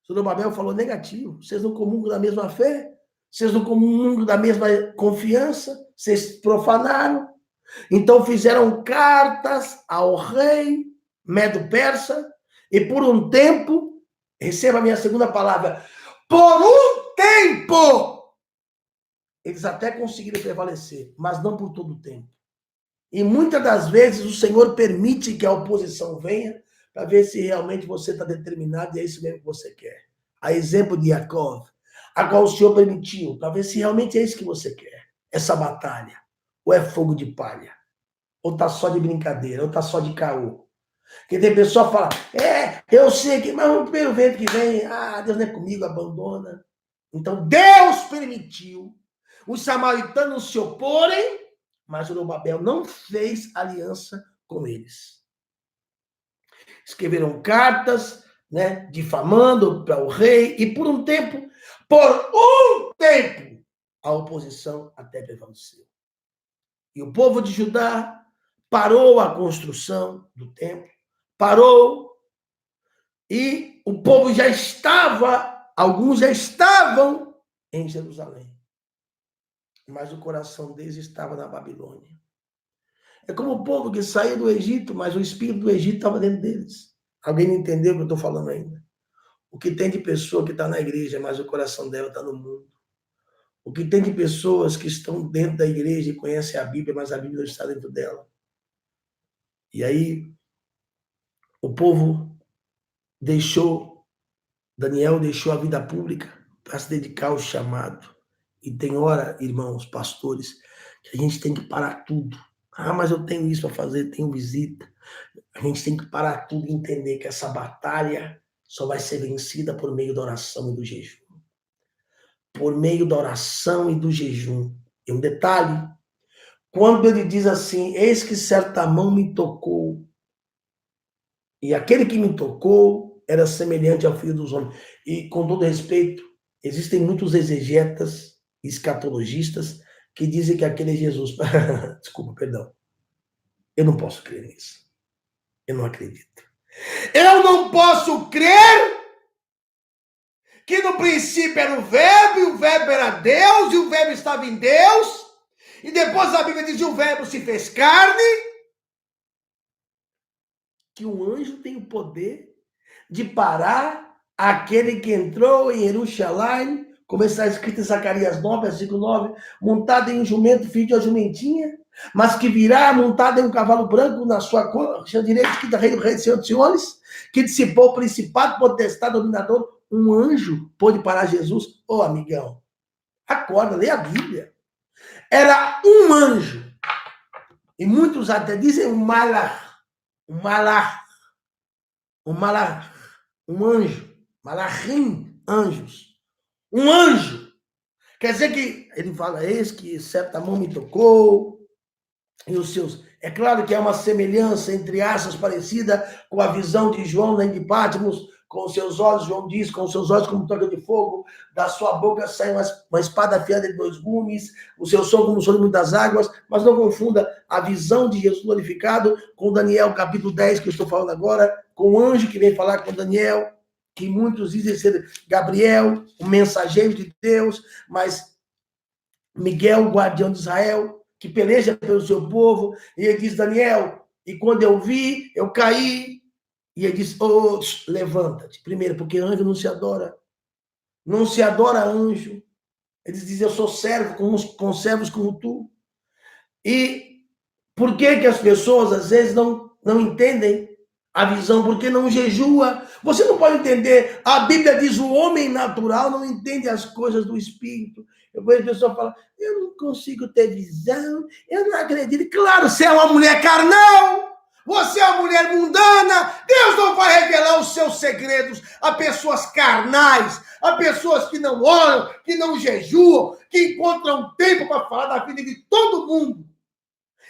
Zorobabel falou negativo. Vocês não comungam da mesma fé? Vocês não comungam da mesma confiança? Vocês profanaram? Então fizeram cartas ao rei Medo-Persa e por um tempo, receba a minha segunda palavra, por um tempo, eles até conseguiram prevalecer, mas não por todo o tempo. E muitas das vezes o Senhor permite que a oposição venha para ver se realmente você está determinado e é isso mesmo que você quer. A exemplo de Jacob, a qual o Senhor permitiu, para ver se realmente é isso que você quer. Essa batalha. Ou é fogo de palha? Ou tá só de brincadeira? Ou tá só de caô? Porque tem pessoa que fala, eu sei que, mas o primeiro vento que vem, Deus não é comigo, abandona. Então Deus permitiu os samaritanos se oporem, mas Zorobabel não fez aliança com eles. Escreveram cartas, difamando para o rei, e por um tempo, a oposição até prevaleceu. E o povo de Judá parou a construção do templo, parou, e o povo já estava, alguns já estavam em Jerusalém. Mas o coração deles estava na Babilônia. É como o povo que saiu do Egito, mas o espírito do Egito estava dentro deles. Alguém não entendeu o que eu estou falando ainda? O que tem de pessoa que está na igreja, mas o coração dela está no mundo. O que tem de pessoas que estão dentro da igreja e conhecem a Bíblia, mas a Bíblia não está dentro dela. E aí, o povo Daniel deixou a vida pública para se dedicar ao chamado. E tem hora, irmãos, pastores, que a gente tem que parar tudo. Mas eu tenho isso para fazer, tenho visita. A gente tem que parar tudo e entender que essa batalha só vai ser vencida por meio da oração e do jejum. Por meio da oração e do jejum. E um detalhe, quando ele diz assim, eis que certa mão me tocou, e aquele que me tocou era semelhante ao Filho dos Homens. E com todo respeito, existem muitos exegetas, escatologistas, que dizem que aquele é Jesus. Desculpa, perdão. Eu não posso crer nisso. Eu não acredito. Eu não posso crer que no princípio era o Verbo, e o Verbo era Deus, e o Verbo estava em Deus, e depois a Bíblia diz que o Verbo se fez carne, que um anjo tem o poder de parar aquele que entrou em Jerusalém, como está escrito em Zacarias 9, versículo 9, montado em um jumento, filho de uma jumentinha, mas que virá montado em um cavalo branco na sua coxa direita, que rei do rei de Senhor dos senhores, que dissipou o principado, potestade, dominador. Um anjo pôde parar Jesus. Ô, amigão, acorda, lê a Bíblia. Era um anjo. E muitos até dizem um malach, um anjo, malachim, anjos. Um anjo. Quer dizer que ele fala, eis que certa mão me tocou, e os seus... É claro que é uma semelhança, entre aspas, parecida com a visão de João lá de Patmos, com os seus olhos, João diz, com os seus olhos como toca de fogo, da sua boca sai uma espada afiada de 2 gumes, o seu som como o som de muitas águas, mas não confunda a visão de Jesus glorificado com Daniel, capítulo 10, que eu estou falando agora, com o anjo que vem falar com Daniel, que muitos dizem ser Gabriel, o mensageiro de Deus, mas Miguel, o guardião de Israel, que peleja pelo seu povo, e ele diz, Daniel, e quando eu vi, eu caí, e ele diz, levanta-te. Primeiro, porque anjo não se adora. Não se adora anjo. Eles dizem, eu sou servo com servos como tu. E por que as pessoas, às vezes, não entendem a visão? Porque não jejua. Você não pode entender. A Bíblia diz, o homem natural não entende as coisas do Espírito. Eu vejo a pessoa falar, eu não consigo ter visão, eu não acredito. Claro, você é uma mulher carnal. Você é uma mulher mundana. Deus não vai revelar os seus segredos a pessoas carnais, a pessoas que não oram, que não jejuam, que encontram tempo para falar da vida de todo mundo.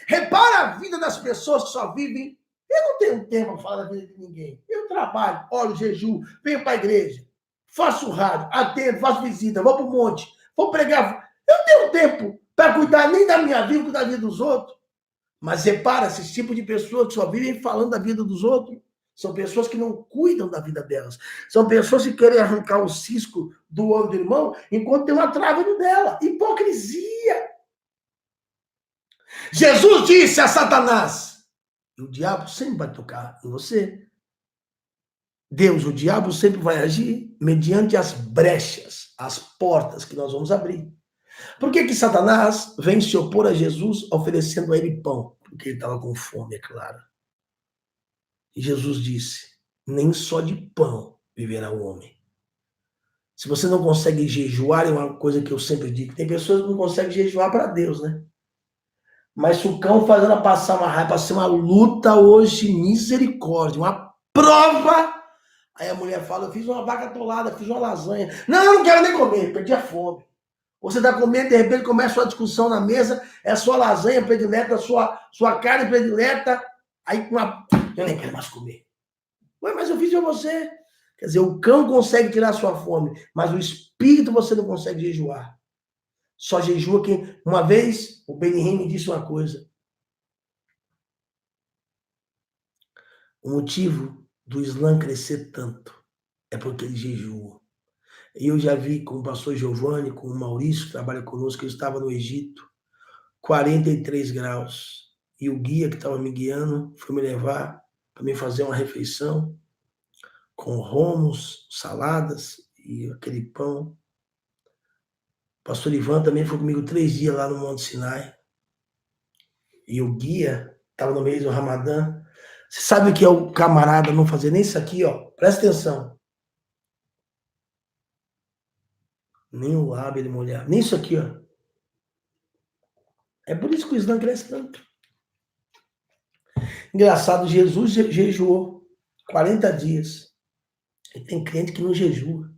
Repara a vida das pessoas que só vivem. Eu não tenho tempo para falar da vida de ninguém. Eu trabalho, oro, jejuo, venho para a igreja, faço rádio, atendo, faço visita, vou para o monte, vou pregar. Eu não tenho tempo para cuidar nem da minha vida, cuidar da vida dos outros. Mas repara, esse tipo de pessoas que só vivem falando da vida dos outros, são pessoas que não cuidam da vida delas. São pessoas que querem arrancar o cisco do olho do irmão enquanto tem uma trava no dela. Hipocrisia. Jesus disse a Satanás, e o diabo sempre vai tocar em você. Deus, o diabo sempre vai agir mediante as brechas, as portas que nós vamos abrir. Por que Satanás vem se opor a Jesus oferecendo a ele pão? Porque ele estava com fome, é claro. E Jesus disse, nem só de pão viverá o homem. Se você não consegue jejuar, é uma coisa que eu sempre digo, tem pessoas que não conseguem jejuar para Deus, né? Mas se o cão fazendo ela passar uma raiva, ser uma luta hoje, misericórdia, uma prova. Aí a mulher fala, eu fiz uma vaca atolada, fiz uma lasanha. Não, eu não quero nem comer, perdi a fome. Você está comendo, de repente começa uma discussão na mesa, é a sua lasanha predileta, sua carne predileta, aí eu nem quero mais comer. Ué, mas eu fiz para você. Quer dizer, o cão consegue tirar a sua fome, mas o espírito você não consegue jejuar. Só jejua quem... Uma vez, o Benihim me disse uma coisa. O motivo do Islã crescer tanto é porque ele jejua. E eu já vi com o pastor Giovanni, com o Maurício, que trabalha conosco, eu estava no Egito, 43 graus. E o guia que estava me guiando foi me levar para me fazer uma refeição com romos, saladas e aquele pão. O pastor Ivan também foi comigo 3 dias lá no Monte Sinai. E o guia estava no meio do Ramadã. Você sabe o que é o camarada não fazer nem isso aqui, ó? Presta atenção. Nem o lábio ele molhar. Nem isso aqui, ó. É por isso que o Islã cresce tanto. Engraçado, Jesus jejuou 40 dias. E tem crente que não jejua.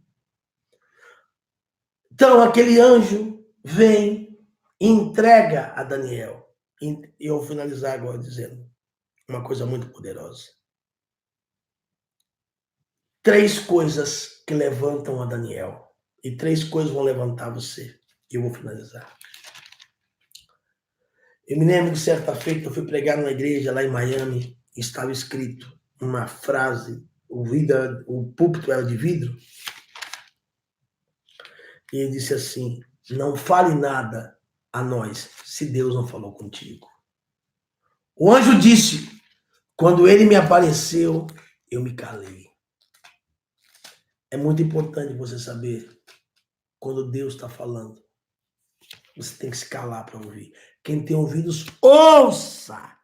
Então, aquele anjo vem e entrega a Daniel. E eu vou finalizar agora dizendo uma coisa muito poderosa. 3 coisas que levantam a Daniel. E 3 coisas vão levantar você. E eu vou finalizar. Eu me lembro de certa feita, eu fui pregar numa igreja lá em Miami, e estava escrito uma frase, o púlpito era de vidro, e ele disse assim, não fale nada a nós, se Deus não falou contigo. O anjo disse, quando ele me apareceu, eu me calei. É muito importante você saber quando Deus está falando. Você tem que se calar para ouvir. Quem tem ouvidos, ouça!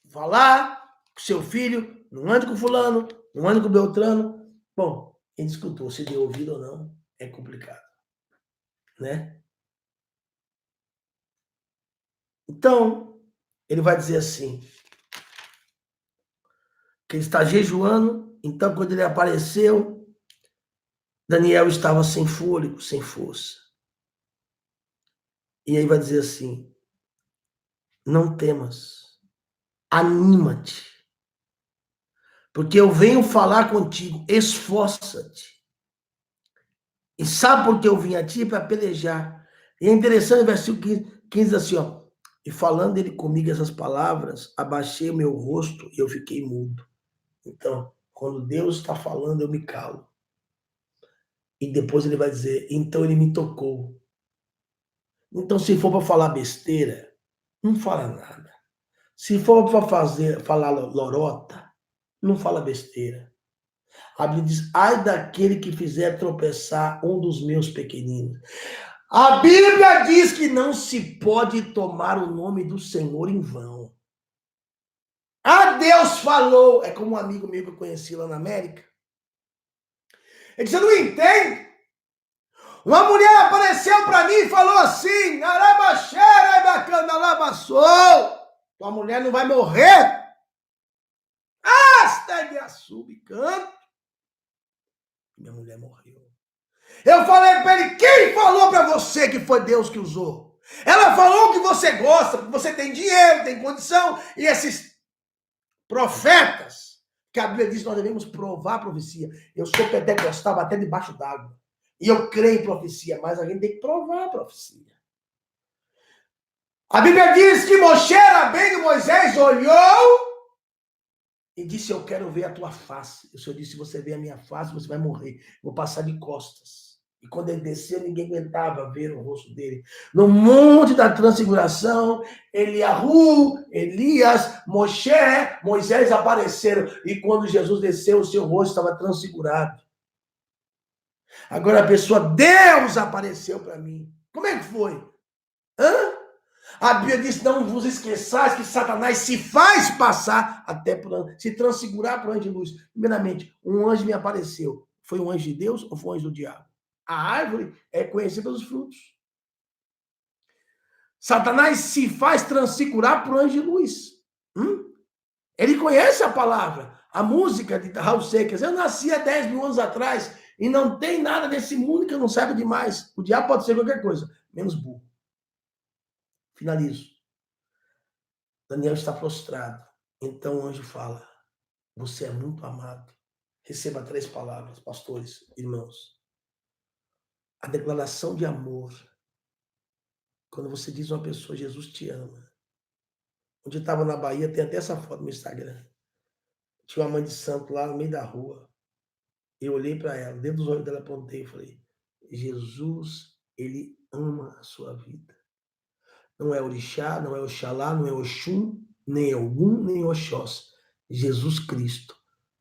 Falar com seu filho, não ande com fulano, não ande com Beltrano. Bom, quem escutou, se deu ouvido ou não, é complicado. Né? Então, ele vai dizer assim, que ele está jejuando, então quando ele apareceu, Daniel estava sem fôlego, sem força. E aí vai dizer assim, não temas, anima-te, porque eu venho falar contigo, esforça-te. E sabe por que eu vim a ti? Para pelejar. E é interessante o versículo 15 assim, ó. E falando ele comigo essas palavras, abaixei o meu rosto e eu fiquei mudo. Então, quando Deus está falando, eu me calo. E depois ele vai dizer, então ele me tocou. Então, se for para falar besteira, não fala nada. Se for para falar lorota, não fala besteira. A Bíblia diz, ai daquele que fizer tropeçar um dos meus pequeninos. A Bíblia diz que não se pode tomar o nome do Senhor em vão. Ah, Deus falou. É como um amigo meu que eu conheci lá na América. Ele disse, você não entende? Uma mulher apareceu para mim e falou assim, tua mulher não vai morrer. festa de açúcar e canto. Minha mulher morreu. Eu falei para ele, quem falou para você que foi Deus que usou? Ela falou que você gosta, que você tem dinheiro, tem condição, e esses profetas, que a Bíblia diz que nós devemos provar a profecia. Eu sou pentecostal até debaixo d'água. E eu creio em profecia, mas a gente tem que provar a profecia. A Bíblia diz que Moshe Rabbeinu, Moisés, olhou e disse, eu quero ver a tua face. O Senhor disse, se você ver a minha face, você vai morrer. Vou passar de costas. E quando ele desceu, ninguém aguentava ver o rosto dele. No monte da transfiguração, Eliahu, Elias, Moshe, Moisés apareceram. E quando Jesus desceu, o seu rosto estava transfigurado. Agora a pessoa, Deus apareceu para mim. Como é que foi? Hã? A Bíblia diz, não vos esqueçais que Satanás se faz passar até por se transfigurar por anjo de luz. Primeiramente, um anjo me apareceu. Foi um anjo de Deus ou foi um anjo do diabo? A árvore é conhecida pelos frutos. Satanás se faz transfigurar por anjo de luz. Ele conhece a palavra, a música de Raul Seixas. Eu nasci há 10 mil anos atrás e não tem nada nesse mundo que eu não saiba demais. O diabo pode ser qualquer coisa, menos burro. Finalizo. Daniel está prostrado. Então o anjo fala, você é muito amado. Receba 3 palavras, pastores, irmãos. A declaração de amor. Quando você diz a uma pessoa, Jesus te ama. Onde eu estava na Bahia, tem até essa foto no Instagram. Tinha uma mãe de santo lá no meio da rua. Eu olhei para ela, dentro dos olhos dela, apontei e falei, Jesus, ele ama a sua vida. Não é orixá, não é oxalá, não é oxum, nem Ogum, nem Oxós. Jesus Cristo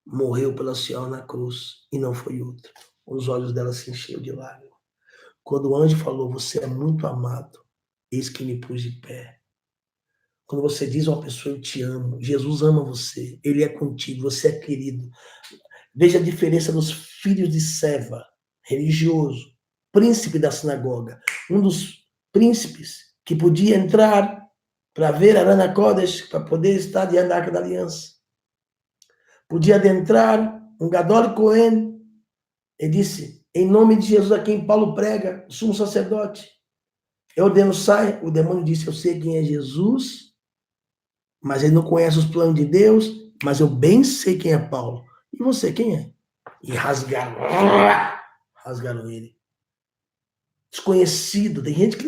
morreu pela senhora na cruz e não foi outro. Os olhos dela se encheram de lágrimas. Quando o anjo falou, você é muito amado, eis que me pus de pé. Quando você diz a uma pessoa, eu te amo, Jesus ama você, ele é contigo, você é querido. Veja a diferença dos filhos de Seva, religioso, príncipe da sinagoga, um dos príncipes que podia entrar para ver Arana Kodesh, para poder estar diante da Arca da Aliança. Podia adentrar um Gadol Cohen, e disse, em nome de Jesus a quem Paulo prega, o sumo sacerdote, eu ordeno, sai. O demônio disse, eu sei quem é Jesus, mas ele não conhece os planos de Deus, mas eu bem sei quem é Paulo. E você, quem é? E rasgaram ele. Desconhecido. Tem gente que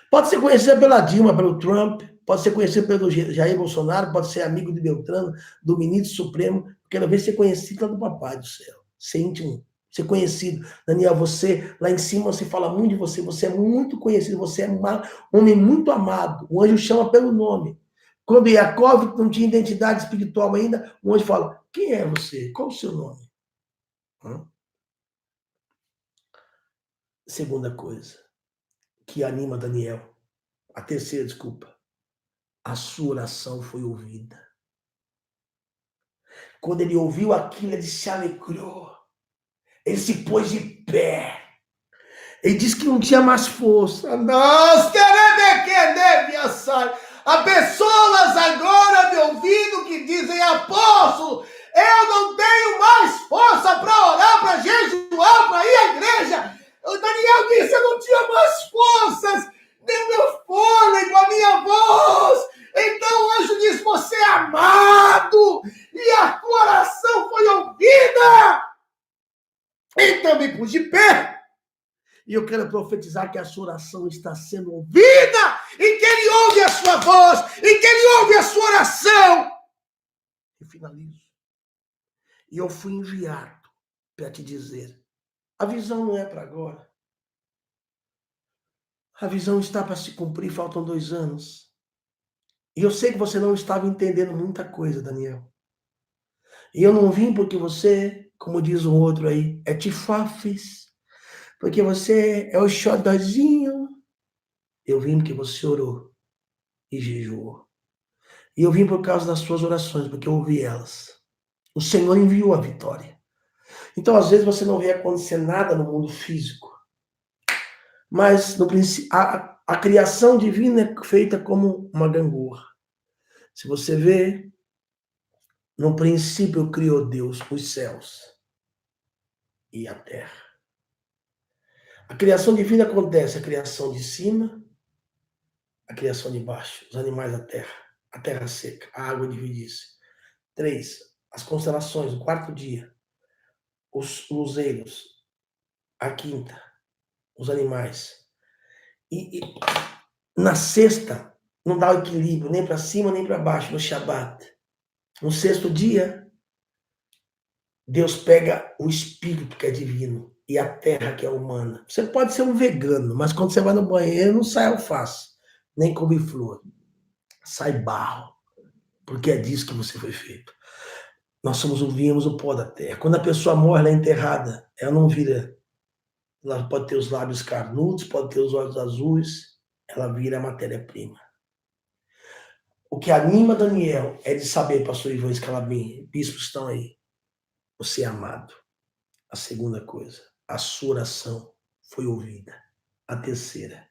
pode ser conhecido pela Dilma, pelo Trump, pode ser conhecido pelo Jair Bolsonaro, pode ser amigo de Beltrano, do ministro Supremo, quero ver ser conhecido do Papai do Céu. Ser íntimo, ser conhecido. Daniel, você, lá em cima, se fala muito de você, você é muito conhecido, você é um homem muito amado. O anjo chama pelo nome. Quando Yaakov não tinha identidade espiritual ainda, o anjo fala, quem é você? Qual o seu nome? Segunda coisa que anima Daniel, a terceira, desculpa, a sua oração foi ouvida. Quando ele ouviu aquilo, ele se alegrou, ele se pôs de pé, ele disse que não tinha mais força. Nós queremos há pessoas agora me ouvindo que dizem, apóstolo, eu não tenho mais força para orar, para jejuar, para ir à igreja. O Daniel disse, eu não tinha mais forças, nem o meu fôlego, a minha voz. Então o anjo disse, você é amado, e a tua oração foi ouvida. Então me pus de pé. E eu quero profetizar que a sua oração está sendo ouvida, e que ele ouve a sua voz, e que ele ouve a sua oração. E finalizo. E eu fui enviado para te dizer, a visão não é para agora. A visão está para se cumprir, faltam 2 anos. E eu sei que você não estava entendendo muita coisa, Daniel. E eu não vim porque você, como diz um outro aí, é tifafes, porque você é o xodózinho. Eu vim porque você orou e jejuou. E eu vim por causa das suas orações, porque eu ouvi elas. O Senhor enviou a vitória. Então, às vezes, você não vê acontecer nada no mundo físico. Mas, no princípio, a criação divina é feita como uma gangorra. Se você vê No princípio criou Deus os céus e a terra. A criação divina acontece, a criação de cima, a criação de baixo, os animais da terra, a terra seca, a água dividisse. 3, as constelações, o quarto dia, os luzeiros, a quinta, os animais. E na sexta, não dá o equilíbrio, nem para cima, nem para baixo, no Shabat. No sexto dia, Deus pega o espírito que é divino e a terra que é humana. Você pode ser um vegano, mas quando você vai no banheiro, não sai alface, nem couve-flor. Sai barro, porque é disso que você foi feito. Nós vimos o pó da terra. Quando a pessoa morre, ela é enterrada, ela não vira. Ela pode ter os lábios carnudos, pode ter os olhos azuis, ela vira matéria-prima. O que anima Daniel é de saber, pastor Ivan Scalabim, bispos estão aí, você é amado. A segunda coisa, a sua oração foi ouvida. A terceira,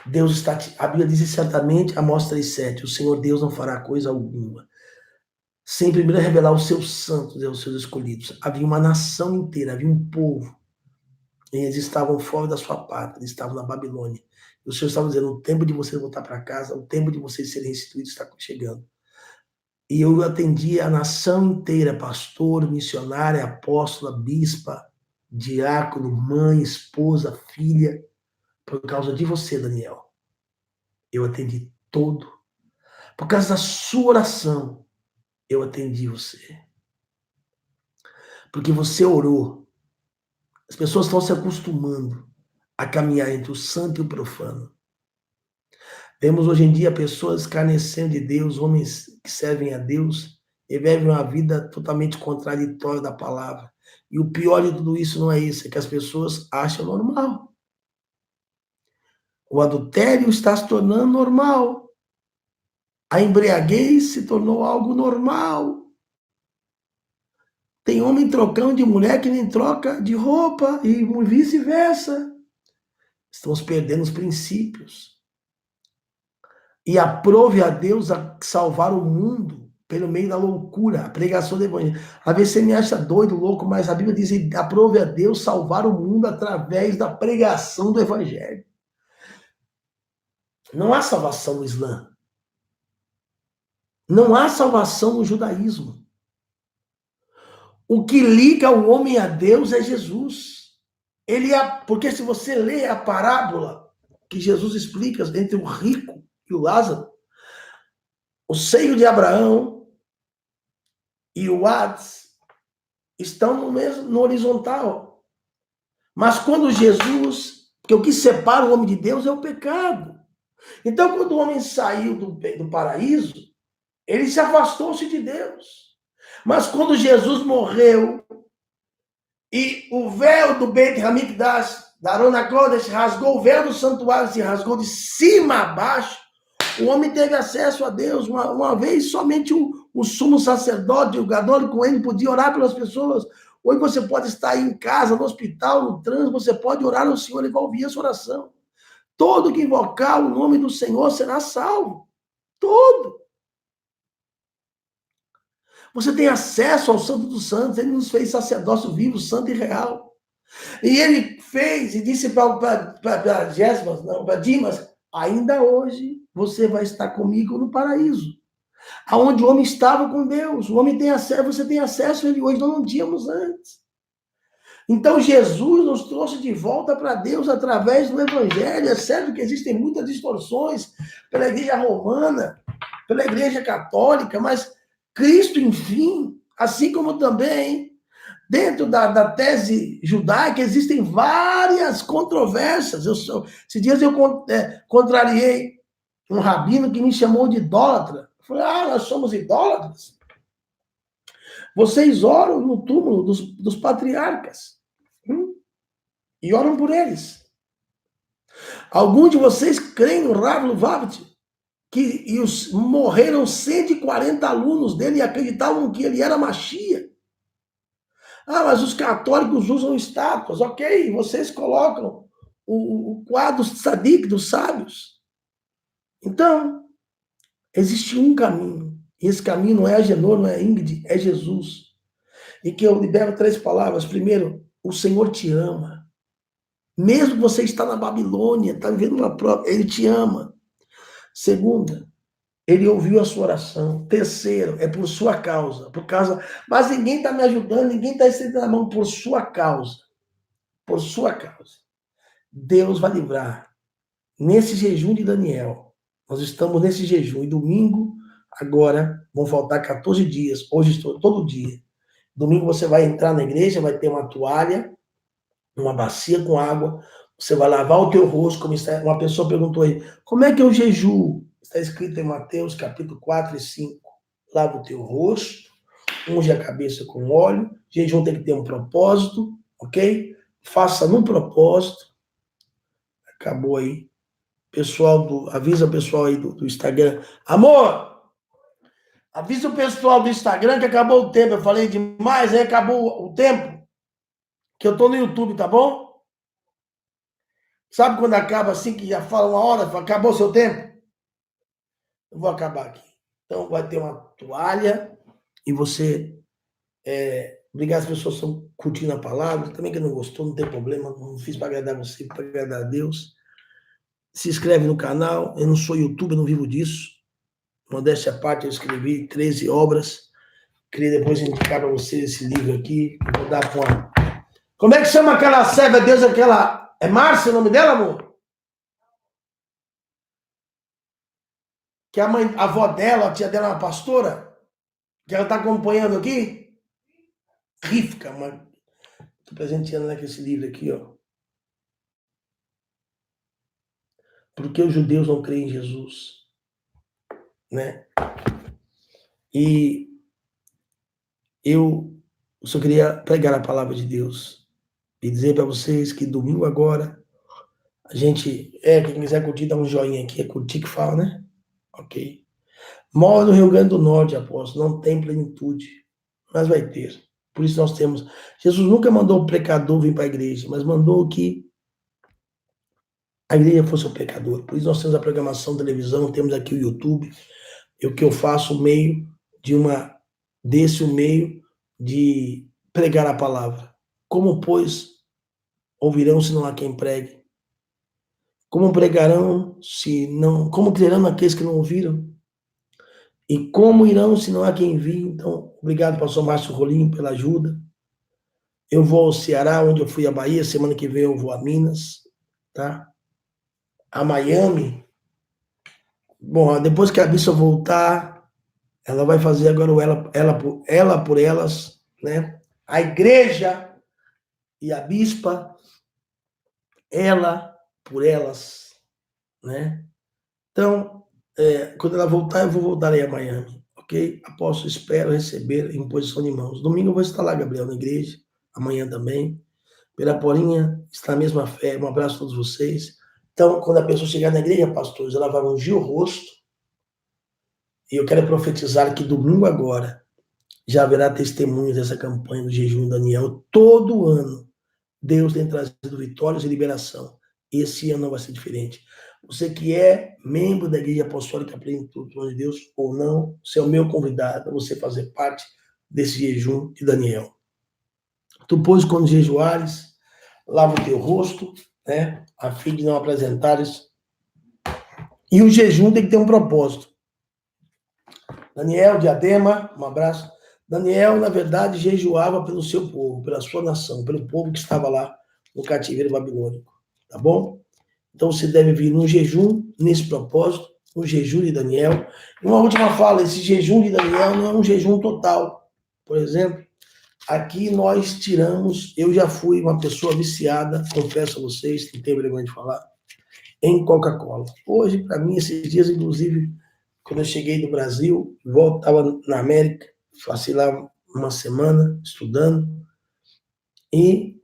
Deus está... A Bíblia diz certamente, Amós 3,7, o Senhor Deus não fará coisa alguma sem primeiro revelar os seus santos e os seus escolhidos. Havia uma nação inteira, havia um povo. Eles estavam fora da sua pátria, eles estavam na Babilônia. E o Senhor estava dizendo, o tempo de vocês voltar para casa, o tempo de vocês serem restituídos está chegando. E eu atendi a nação inteira, pastor, missionária, apóstola, bispa, diácono, mãe, esposa, filha, por causa de você, Daniel. Eu atendi todo. Por causa da sua oração, eu atendi você. Porque você orou. As pessoas estão se acostumando a caminhar entre o santo e o profano. Temos hoje em dia pessoas escarnecendo de Deus, homens que servem a Deus e vivem uma vida totalmente contraditória da palavra. E o pior de tudo isso não é isso, é que as pessoas acham normal. O adultério está se tornando normal. A embriaguez se tornou algo normal. Tem homem trocando de mulher que nem troca de roupa e vice-versa. Estamos perdendo os princípios. E aprove a Deus a salvar o mundo pelo meio da loucura, a pregação do evangelho. Às vezes você me acha doido, louco, mas a Bíblia diz que aprove a Deus salvar o mundo através da pregação do evangelho. Não há salvação no Islã. Não há salvação no judaísmo. O que liga o homem a Deus é Jesus. Porque se você lê a parábola que Jesus explica entre o rico e o Lázaro, o seio de Abraão e o Hades estão no horizontal. Mas quando Jesus, porque o que separa o homem de Deus é o pecado. Então, quando o homem saiu do paraíso, ele se afastou-se de Deus. Mas quando Jesus morreu e o véu do Beit Hamikdash, da Arona Kodesh, rasgou, o véu do santuário se rasgou de cima a baixo, o homem teve acesso a Deus. Uma vez somente o sumo sacerdote, o Gadol Cohen, podia orar pelas pessoas. Hoje você pode estar aí em casa, no hospital, no trânsito, você pode orar ao Senhor, ele vai ouvir a sua oração. Todo que invocar o nome do Senhor será salvo. Todo. Você tem acesso ao Santo dos Santos, ele nos fez sacerdócio vivo, santo e real. E ele fez e disse para Dimas, ainda hoje você vai estar comigo no paraíso. Aonde o homem estava com Deus. O homem tem acesso, você tem acesso a ele hoje, nós não tínhamos antes. Então Jesus nos trouxe de volta para Deus através do Evangelho. É certo que existem muitas distorções pela igreja romana, pela igreja católica, mas Cristo, enfim, assim como também dentro da tese judaica existem várias controvérsias. Esses dias eu contrariei um rabino que me chamou de idólatra. Eu falei, nós somos idólatras? Vocês oram no túmulo dos patriarcas. E oram por eles. Alguns de vocês creem no Rav Lubavitch, morreram 140 alunos dele e acreditavam que ele era Mashiach. Mas os católicos usam estátuas. Ok, vocês colocam o quadro tzadik dos sábios. Então, existe um caminho. E esse caminho não é Agenor, não é Ingrid, é Jesus. E que eu libero 3 palavras. Primeiro, o Senhor te ama. Mesmo que você está na Babilônia, está vivendo uma prova, Ele te ama. Segunda, Ele ouviu a sua oração. Terceiro, é por sua causa. Mas ninguém está me ajudando, ninguém está estendendo a mão por sua causa. Por sua causa. Deus vai livrar. Nesse jejum de Daniel, nós estamos nesse jejum. E domingo, agora, vão faltar 14 dias. Hoje estou todo dia. Domingo você vai entrar na igreja, vai ter uma toalha, uma bacia com água, você vai lavar o teu rosto, como está, uma pessoa perguntou aí, como é que é o jejum? Está escrito em Mateus, capítulo 4 e 5. Lava o teu rosto, unge a cabeça com óleo, jejum tem que ter um propósito, ok? Faça no propósito. Acabou aí. Avisa o pessoal aí do Instagram. Amor, avisa o pessoal do Instagram que acabou o tempo. Eu falei demais, aí acabou o tempo. Que eu tô no YouTube, tá bom? Sabe quando acaba assim, que já fala uma hora, acabou o seu tempo? Eu vou acabar aqui. Então vai ter uma toalha e você... obrigado, as pessoas estão curtindo a palavra. Também que não gostou, não tem problema. Não fiz para agradar você, para agradar a Deus. Se inscreve no canal. Eu não sou YouTube, eu não vivo disso. Modéstia à parte, eu escrevi 13 obras. Queria depois indicar para vocês esse livro aqui. Vou dar com a... Como é que chama aquela serva de Deus, aquela... É Márcia o nome dela, amor? Que a avó dela, a tia dela é uma pastora? Que ela está acompanhando aqui? Rivka, mano. Estou presenteando ela com esse livro aqui, ó. Porque os judeus não creem em Jesus, né? E eu só queria pregar a palavra de Deus e dizer para vocês que domingo agora a gente, quem quiser curtir, dá um joinha aqui, é curtir que fala, né? Ok. Mora no Rio Grande do Norte, apóstolo, não tem plenitude, mas vai ter. Por isso nós temos, Jesus nunca mandou o pecador vir para a igreja, mas mandou que a igreja fosse o pecador. Por isso nós temos a programação televisão, temos aqui o YouTube, e o que eu faço, o meio de o meio de pregar a palavra. Como, pois, ouvirão se não há quem pregue? Como pregarão se não... Como crerão aqueles que não ouviram? E como irão se não há quem envie? Então, obrigado, pastor Márcio Rolim, pela ajuda. Eu vou ao Ceará, onde eu fui à Bahia. Semana que vem eu vou a Minas, tá? A Miami. Bom, depois que a Bissa voltar, ela vai fazer agora o ela por elas, né? A igreja e a bispa, ela por elas, né? Então, quando ela voltar, eu vou voltar aí a Miami, ok? Apóstolo, espero receber em posição de mãos. Domingo eu vou estar lá, Gabriel, na igreja, amanhã também. Piraporinha está na mesma fé. Um abraço a todos vocês. Então, quando a pessoa chegar na igreja, pastores, ela vai ungir o rosto. E eu quero profetizar que domingo agora já haverá testemunhos dessa campanha do jejum Daniel. Todo ano, Deus tem trazido vitórias e liberação. Esse ano não vai ser diferente. Você que é membro da Igreja Apostólica Plenitude de Deus ou não, você é o meu convidado a você fazer parte desse jejum de Daniel. Tu, pois, quando jejuares, lava o teu rosto, né, a fim de não apresentares. E o jejum tem que ter um propósito. Daniel, Diadema, um abraço. Daniel, na verdade, jejuava pelo seu povo, pela sua nação, pelo povo que estava lá no cativeiro babilônico, tá bom? Então você deve vir num jejum, nesse propósito, no jejum de Daniel. E uma última fala, esse jejum de Daniel não é um jejum total. Por exemplo, aqui nós tiramos, eu já fui uma pessoa viciada, confesso a vocês, não tenho vergonha de falar, em Coca-Cola. Hoje, para mim, esses dias, inclusive, quando eu cheguei do Brasil, estava na América, passei lá uma semana estudando, e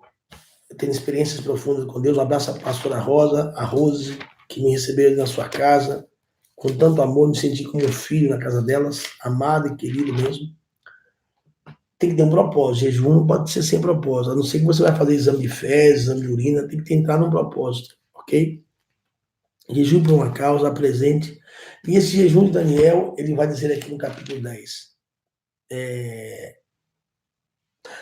tenho experiências profundas com Deus. Um abraço à pastora Rosa, a Rose, que me recebeu na sua casa, com tanto amor, me senti como um filho na casa delas, amado e querido mesmo. Tem que ter um propósito. Jejum não pode ser sem propósito. A não ser que você vai fazer exame de fezes, exame de urina, tem que entrar num propósito, ok? Jejum por uma causa, apresente. E esse jejum de Daniel, ele vai dizer aqui no capítulo 10.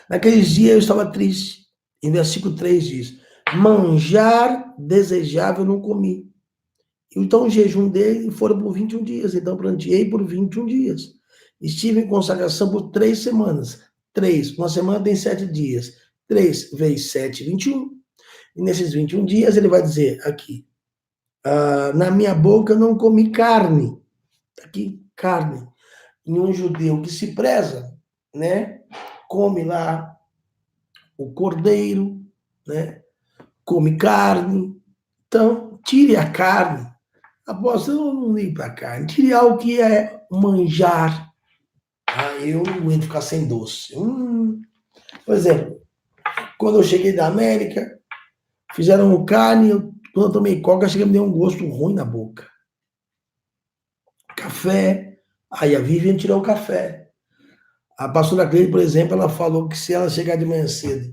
Naqueles dias eu estava triste. Em versículo 3 diz: manjar desejável não comi. Então o jejum dele foram por 21 dias. Então planteei por 21 dias. Estive em consagração por 3 semanas. 3, uma semana tem 7 dias. 3 vezes 7, 21. E nesses 21 dias ele vai dizer aqui: na minha boca não comi carne. Aqui, carne. Em um judeu que se preza, né? Come lá o cordeiro, né? Come carne. Então, tire a carne. Apóstolo, eu não ligo para carne. Tire algo que é manjar. Eu não aguento ficar sem doce. Por exemplo, quando eu cheguei da América, fizeram carne, quando eu tomei coca, cheguei a me deu um gosto ruim na boca. Café, aí a Vivian tirou o café. A pastora Cleide, por exemplo, ela falou que se ela chegar de manhã cedo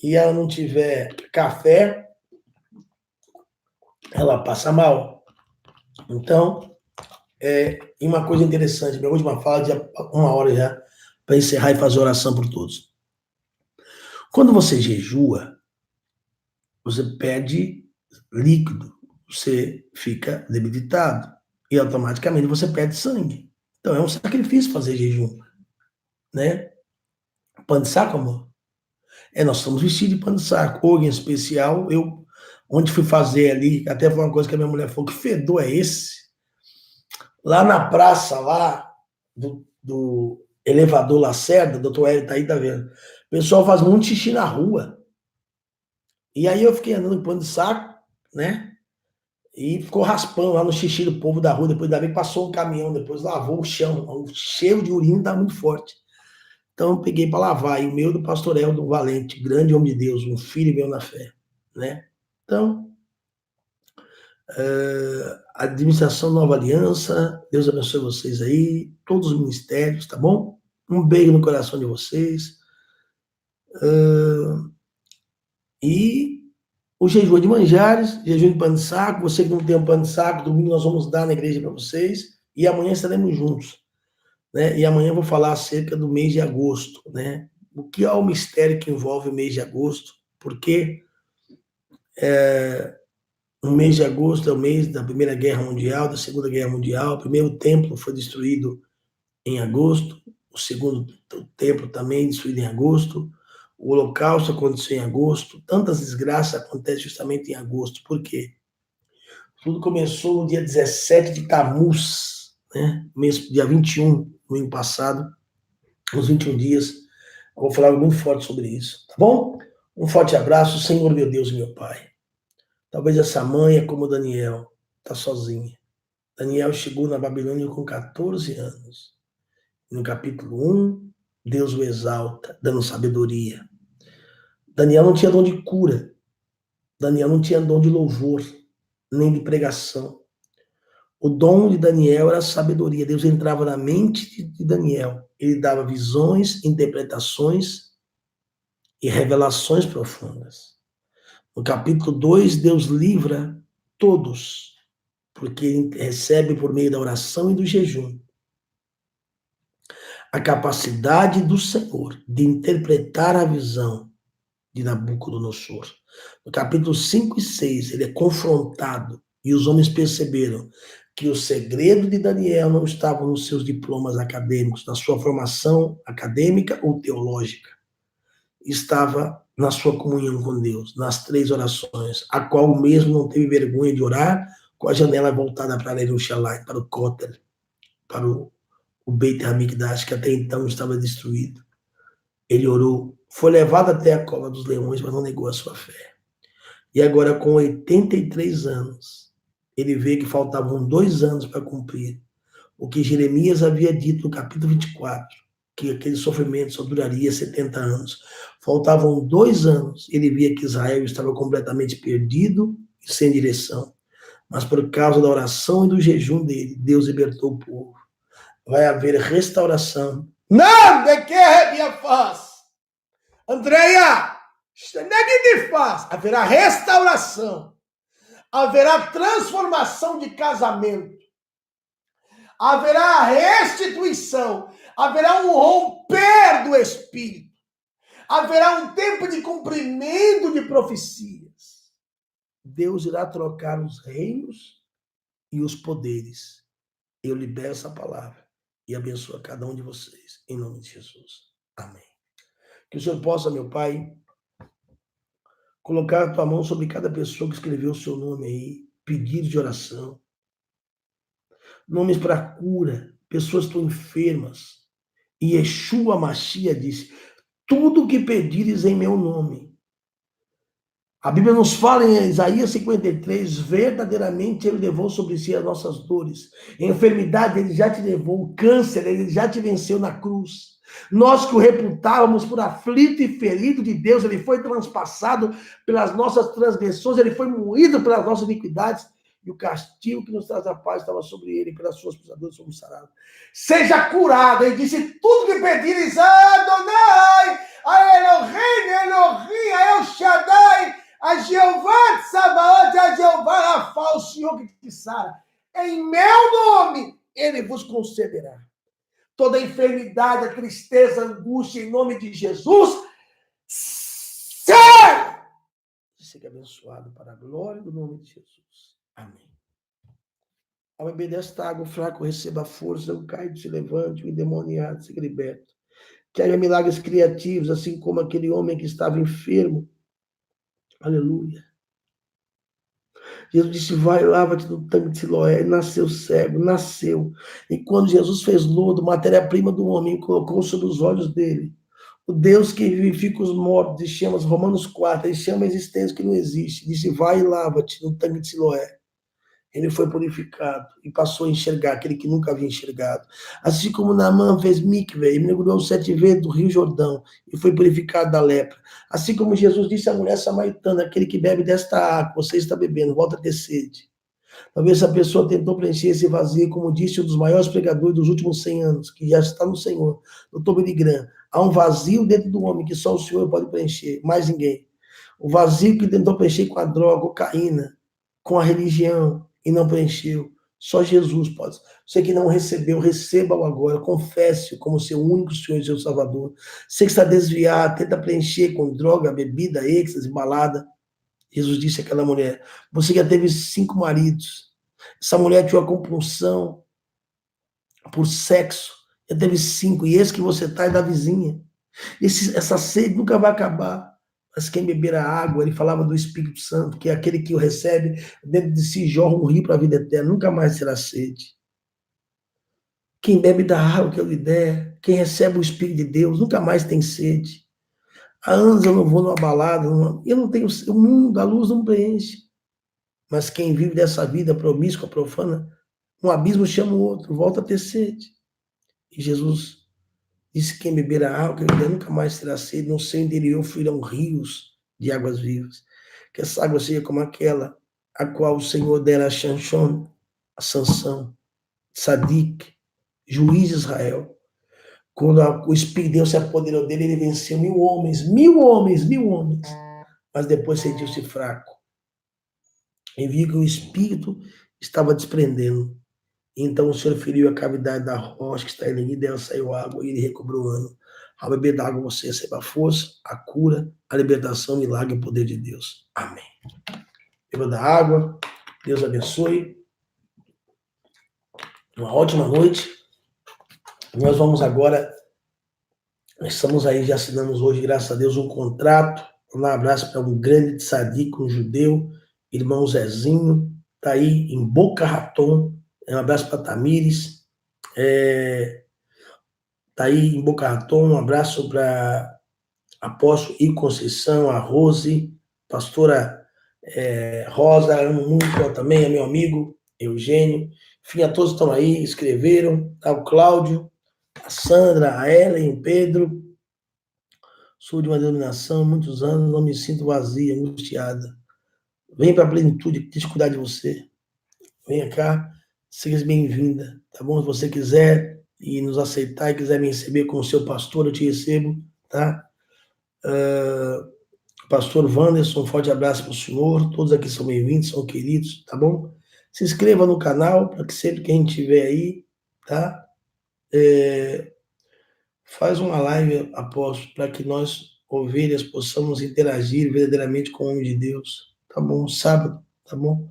e ela não tiver café, ela passa mal. Então, e uma coisa interessante, minha última fala, de 1 hora já, para encerrar e fazer oração por todos. Quando você jejua, você perde líquido, você fica debilitado e automaticamente você perde sangue. Então é um sacrifício fazer jejum, né? Pano de saco, amor? Nós estamos vestidos de pano de saco. Hoje, em especial, eu, onde fui fazer ali, até foi uma coisa que a minha mulher falou, que fedor é esse? Lá na praça, lá, do elevador Lacerda, doutor Hélio tá aí, tá vendo? O pessoal faz muito xixi na rua. E aí eu fiquei andando em pano de saco, né? E ficou raspando lá no xixi do povo da rua. Depois ainda bem passou um caminhão, depois lavou o chão. O cheiro de urina tá muito forte. Então eu peguei para lavar. E o meu do pastor Eldo Valente, grande homem de Deus, um filho meu na fé, né? Então, administração Nova Aliança, Deus abençoe vocês aí, todos os ministérios, tá bom? Um beijo no coração de vocês. E o jejum de manjares, jejum de pano de saco. Você que não tem um pano de saco, domingo nós vamos dar na igreja para vocês. E amanhã estaremos juntos, né? E amanhã eu vou falar acerca do mês de agosto, né? O que é o mistério que envolve o mês de agosto? Porque o mês de agosto é o mês da Primeira Guerra Mundial, da Segunda Guerra Mundial. O primeiro templo foi destruído em agosto, o segundo templo também destruído em agosto, o Holocausto aconteceu em agosto, tantas desgraças acontecem justamente em agosto. Por quê? Tudo começou no dia 17 de Tammuz, né? Dia 21, no ano passado, nos 21 dias. Eu vou falar muito forte sobre isso, tá bom? Um forte abraço, Senhor meu Deus e meu Pai. Talvez essa mãe é como Daniel, está sozinha. Daniel chegou na Babilônia com 14 anos. No capítulo 1, Deus o exalta, dando sabedoria. Daniel não tinha dom de cura. Daniel não tinha dom de louvor, nem de pregação. O dom de Daniel era a sabedoria. Deus entrava na mente de Daniel. Ele dava visões, interpretações e revelações profundas. No capítulo 2, Deus livra todos, porque ele recebe por meio da oração e do jejum a capacidade do Senhor de interpretar a visão de Nabucodonosor. No capítulo 5 e 6, ele é confrontado e os homens perceberam que o segredo de Daniel não estava nos seus diplomas acadêmicos, na sua formação acadêmica ou teológica. Estava na sua comunhão com Deus, nas 3 orações, a qual o mesmo não teve vergonha de orar, com a janela voltada para Jerusalém, para o Kotel, para o Beit HaMikdash, que até então estava destruído. Ele orou, foi levado até a cova dos leões, mas não negou a sua fé. E agora, com 83 anos, ele vê que faltavam 2 anos para cumprir o que Jeremias havia dito no capítulo 24, que aquele sofrimento só duraria 70 anos. Faltavam 2 anos, ele via que Israel estava completamente perdido e sem direção. Mas por causa da oração e do jejum dele, Deus libertou o povo. Vai haver restauração. Nada que é minha face. Andréia, nada de faz. Haverá restauração. haverá transformação de casamento, haverá restituição, haverá um romper do Espírito, haverá um tempo de cumprimento de profecias. Deus irá trocar os reinos e os poderes. Eu libero essa palavra e abençoo a cada um de vocês, em nome de Jesus. Amém. Que o Senhor possa, meu Pai, colocar a tua mão sobre cada pessoa que escreveu o seu nome aí, pedido de oração, nomes para cura, pessoas que estão enfermas. E Yeshua Mashiach disse, tudo que pedires em meu nome. A Bíblia nos fala em Isaías 53, verdadeiramente ele levou sobre si as nossas dores. A enfermidade ele já te levou, o câncer ele já te venceu na cruz. Nós que o reputávamos por aflito e ferido de Deus, ele foi transpassado pelas nossas transgressões, ele foi moído pelas nossas iniquidades, e o castigo que nos traz a paz estava sobre ele, pelas suas pisaduras somos sarados. Seja curado, ele disse, tudo que pedires, Adonai, a Elohim, Elohim, a El Shaddai, a Jeová Tsabaoth, a Jeová Rafa, o Senhor que te sara. Em meu nome, ele vos concederá. Toda enfermidade, a tristeza, a angústia, em nome de Jesus, sai! Seja abençoado para a glória do nome de Jesus. Amém. Ao beber desta água, o fraco receba força, o caído se levante, o endemoniado se liberta. Que haja milagres criativos, assim como aquele homem que estava enfermo. Aleluia. Jesus disse, vai, lava-te no tanque de Siloé. Nasceu cego, nasceu. E quando Jesus fez lodo, matéria-prima do homem, colocou sobre os olhos dele. O Deus que vivifica os mortos, e chama, Romanos 4, ele chama a existência que não existe. Disse, vai e lava-te no tanque de Siloé. Ele foi purificado e passou a enxergar aquele que nunca havia enxergado. Assim como Naamã fez mikve, ele mergulhou 7 vezes do Rio Jordão e foi purificado da lepra. Assim como Jesus disse à mulher samaritana, aquele que bebe desta água, você está bebendo, volta a ter sede. Talvez essa pessoa tentou preencher esse vazio, como disse um dos maiores pregadores dos últimos 100 anos, que já está no Senhor, Dr. Billy Graham. Há um vazio dentro do homem que só o Senhor pode preencher, mais ninguém. O vazio que tentou preencher com a droga, cocaína, com a religião, e não preencheu. Só Jesus pode. Você que não recebeu, receba-o agora. Confesse-o como seu único Senhor e seu Salvador. Você que está desviado, tenta preencher com droga, bebida, êxtase, balada. Jesus disse àquela mulher, você já teve 5 maridos. Essa mulher tinha uma compulsão por sexo. Já teve 5. E esse que você está é da vizinha. Essa sede nunca vai acabar. Mas quem beber a água, ele falava do Espírito Santo, que é aquele que o recebe, dentro de si jorra um rio para a vida eterna, nunca mais terá sede. Quem bebe da água que eu lhe der, quem recebe o Espírito de Deus, nunca mais tem sede. Há anos eu não vou numa balada, eu não tenho, o mundo, a luz não preenche. Mas quem vive dessa vida promíscua, profana, um abismo chama o outro, volta a ter sede. E Jesus disse, quem beber a água que eu lhe der, nunca mais terá sede, no seu interior fluirão rios de águas vivas. Que essa água seja como aquela a qual o Senhor dera a Xanxon, a Sansão, Sadiq, juiz de Israel. Quando o Espírito de Deus se apoderou dele, ele venceu 1000 homens, 1000 homens, 1000 homens. Mas depois sentiu-se fraco. E viu que o Espírito estava desprendendo. Então o Senhor feriu a cavidade da rocha que está em dela saiu água e ele recobrou o ano. Ao beber da água você recebe a força, a cura, a libertação, o milagre e o poder de Deus. Amém. Beba da água. Deus abençoe. Uma ótima noite. Nós vamos agora, nós estamos aí, já assinamos hoje, graças a Deus, um contrato. Um abraço para um grande tzadik, um judeu, irmão Zezinho, está aí em Boca Raton. Um abraço para Tamires. Está aí em Boca Raton. Um abraço para Apóstolo e Conceição, a Rose, pastora Rosa, amo muito, ela também é meu amigo, Eugênio. Enfim, a todos estão aí, escreveram. Tá o Cláudio, a Sandra, a Ellen, o Pedro. Sou de uma denominação, muitos anos, não me sinto vazia, angustiada. Vem para a plenitude, deixa eu cuidar de você. Venha cá, seja bem-vinda, tá bom? Se você quiser e nos aceitar e quiser me receber como seu pastor, eu te recebo, tá? Pastor Wanderson, um forte abraço para o senhor. Todos aqui são bem-vindos, são queridos, tá bom? Se inscreva no canal, para que sempre que a gente estiver aí, tá? Faz uma live, apóstolo, para que nós, ovelhas, possamos interagir verdadeiramente com o homem de Deus, tá bom? Sábado, tá bom?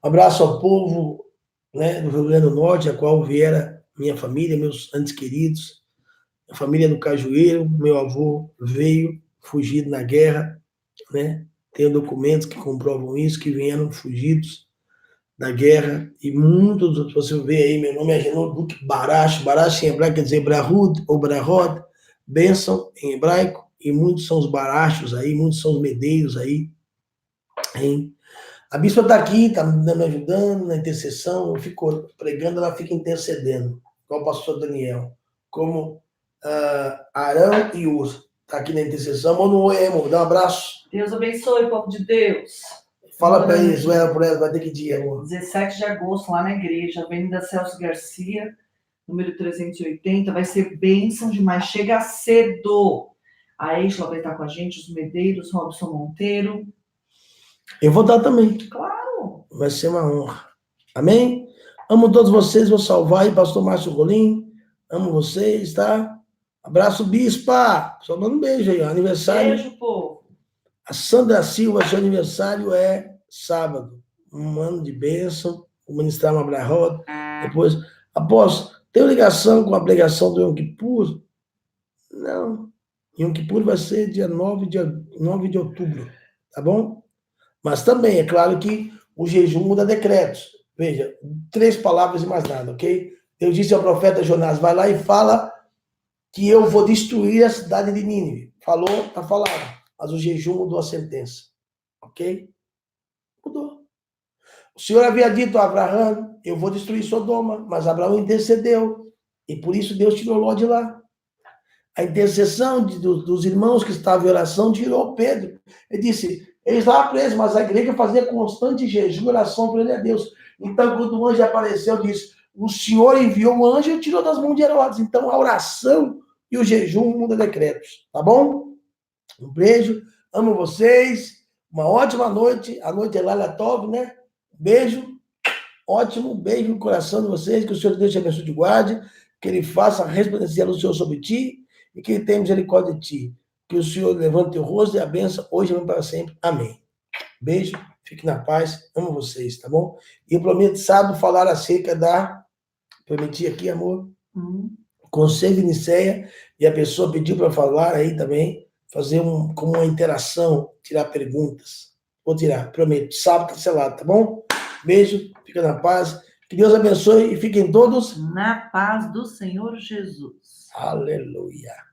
Um abraço ao povo, né, do Rio Grande do Norte, a qual viera minha família, meus antes queridos, a família do Cajueiro, meu avô veio fugido na guerra, né? Tenho documentos que comprovam isso, que vieram fugidos da guerra, e muitos, você vê aí, meu nome é Genor Duque Barash, Barash em hebraico quer dizer Brahud ou Brahod, bênção em hebraico, e muitos são os barachos aí, muitos são os medeiros aí, hein? A bispa está aqui, está me ajudando na intercessão, eu fico pregando, ela fica intercedendo, igual o pastor Daniel, como Arão e Ur, está aqui na intercessão. Manda um oi, amor, dá um abraço. Deus abençoe, povo de Deus. Fala para eles, por ela, vai ter que dia, amor. 17 de agosto, lá na igreja, Avenida Celso Garcia, número 380, vai ser bênção demais, chega cedo. A Isla vai estar com a gente, os Medeiros, Robson Monteiro. Eu vou dar também. Claro. Vai ser uma honra. Amém? Amo todos vocês, vou salvar aí, pastor Márcio Rolim. Amo vocês, tá? Abraço, bispa. Só manda um beijo aí, ó. Aniversário. Beijo, povo. A Sandra Silva, seu aniversário é sábado. Um ano de bênção. Vou ministrar uma brahota. Depois, após, tem ligação com a pregação do Yom Kippur? Não. Yom Kippur vai ser dia 9 de outubro. Tá bom? Mas também, é claro que o jejum muda decretos. Veja, 3 palavras e mais nada, ok? Deus disse ao profeta Jonás, vai lá e fala que eu vou destruir a cidade de Nínive. Falou, tá falado. Mas o jejum mudou a sentença, ok? Mudou. O Senhor havia dito a Abraão, eu vou destruir Sodoma, mas Abraão intercedeu. E por isso Deus tirou Ló de lá. A intercessão dos irmãos que estavam em oração tirou Pedro. Ele disse, eles lá presos, mas a igreja fazia constante jejum e oração para ele a Deus. Então, quando o anjo apareceu, disse, o Senhor enviou um anjo e tirou das mãos de Herodes. Então, a oração e o jejum mudam decretos. Tá bom? Um beijo. Amo vocês. Uma ótima noite. A noite é Laila Tov, né? Beijo. Ótimo. Beijo no coração de vocês. Que o Senhor Deus te abençoe e te guarde. Que Ele faça resplandecer a luz do Senhor sobre ti. E que Ele tenha misericórdia de ti. Que o Senhor levante o rosto e a benção hoje e para sempre. Amém. Beijo, fique na paz, amo vocês, tá bom? E eu prometo sábado falar acerca prometi aqui, amor, Conselho de Nicéia, e a pessoa pediu para falar aí também, fazer como uma interação, tirar perguntas. Vou tirar, prometo, sábado cancelado, tá bom? Beijo, fica na paz. Que Deus abençoe e fiquem todos na paz do Senhor Jesus. Aleluia.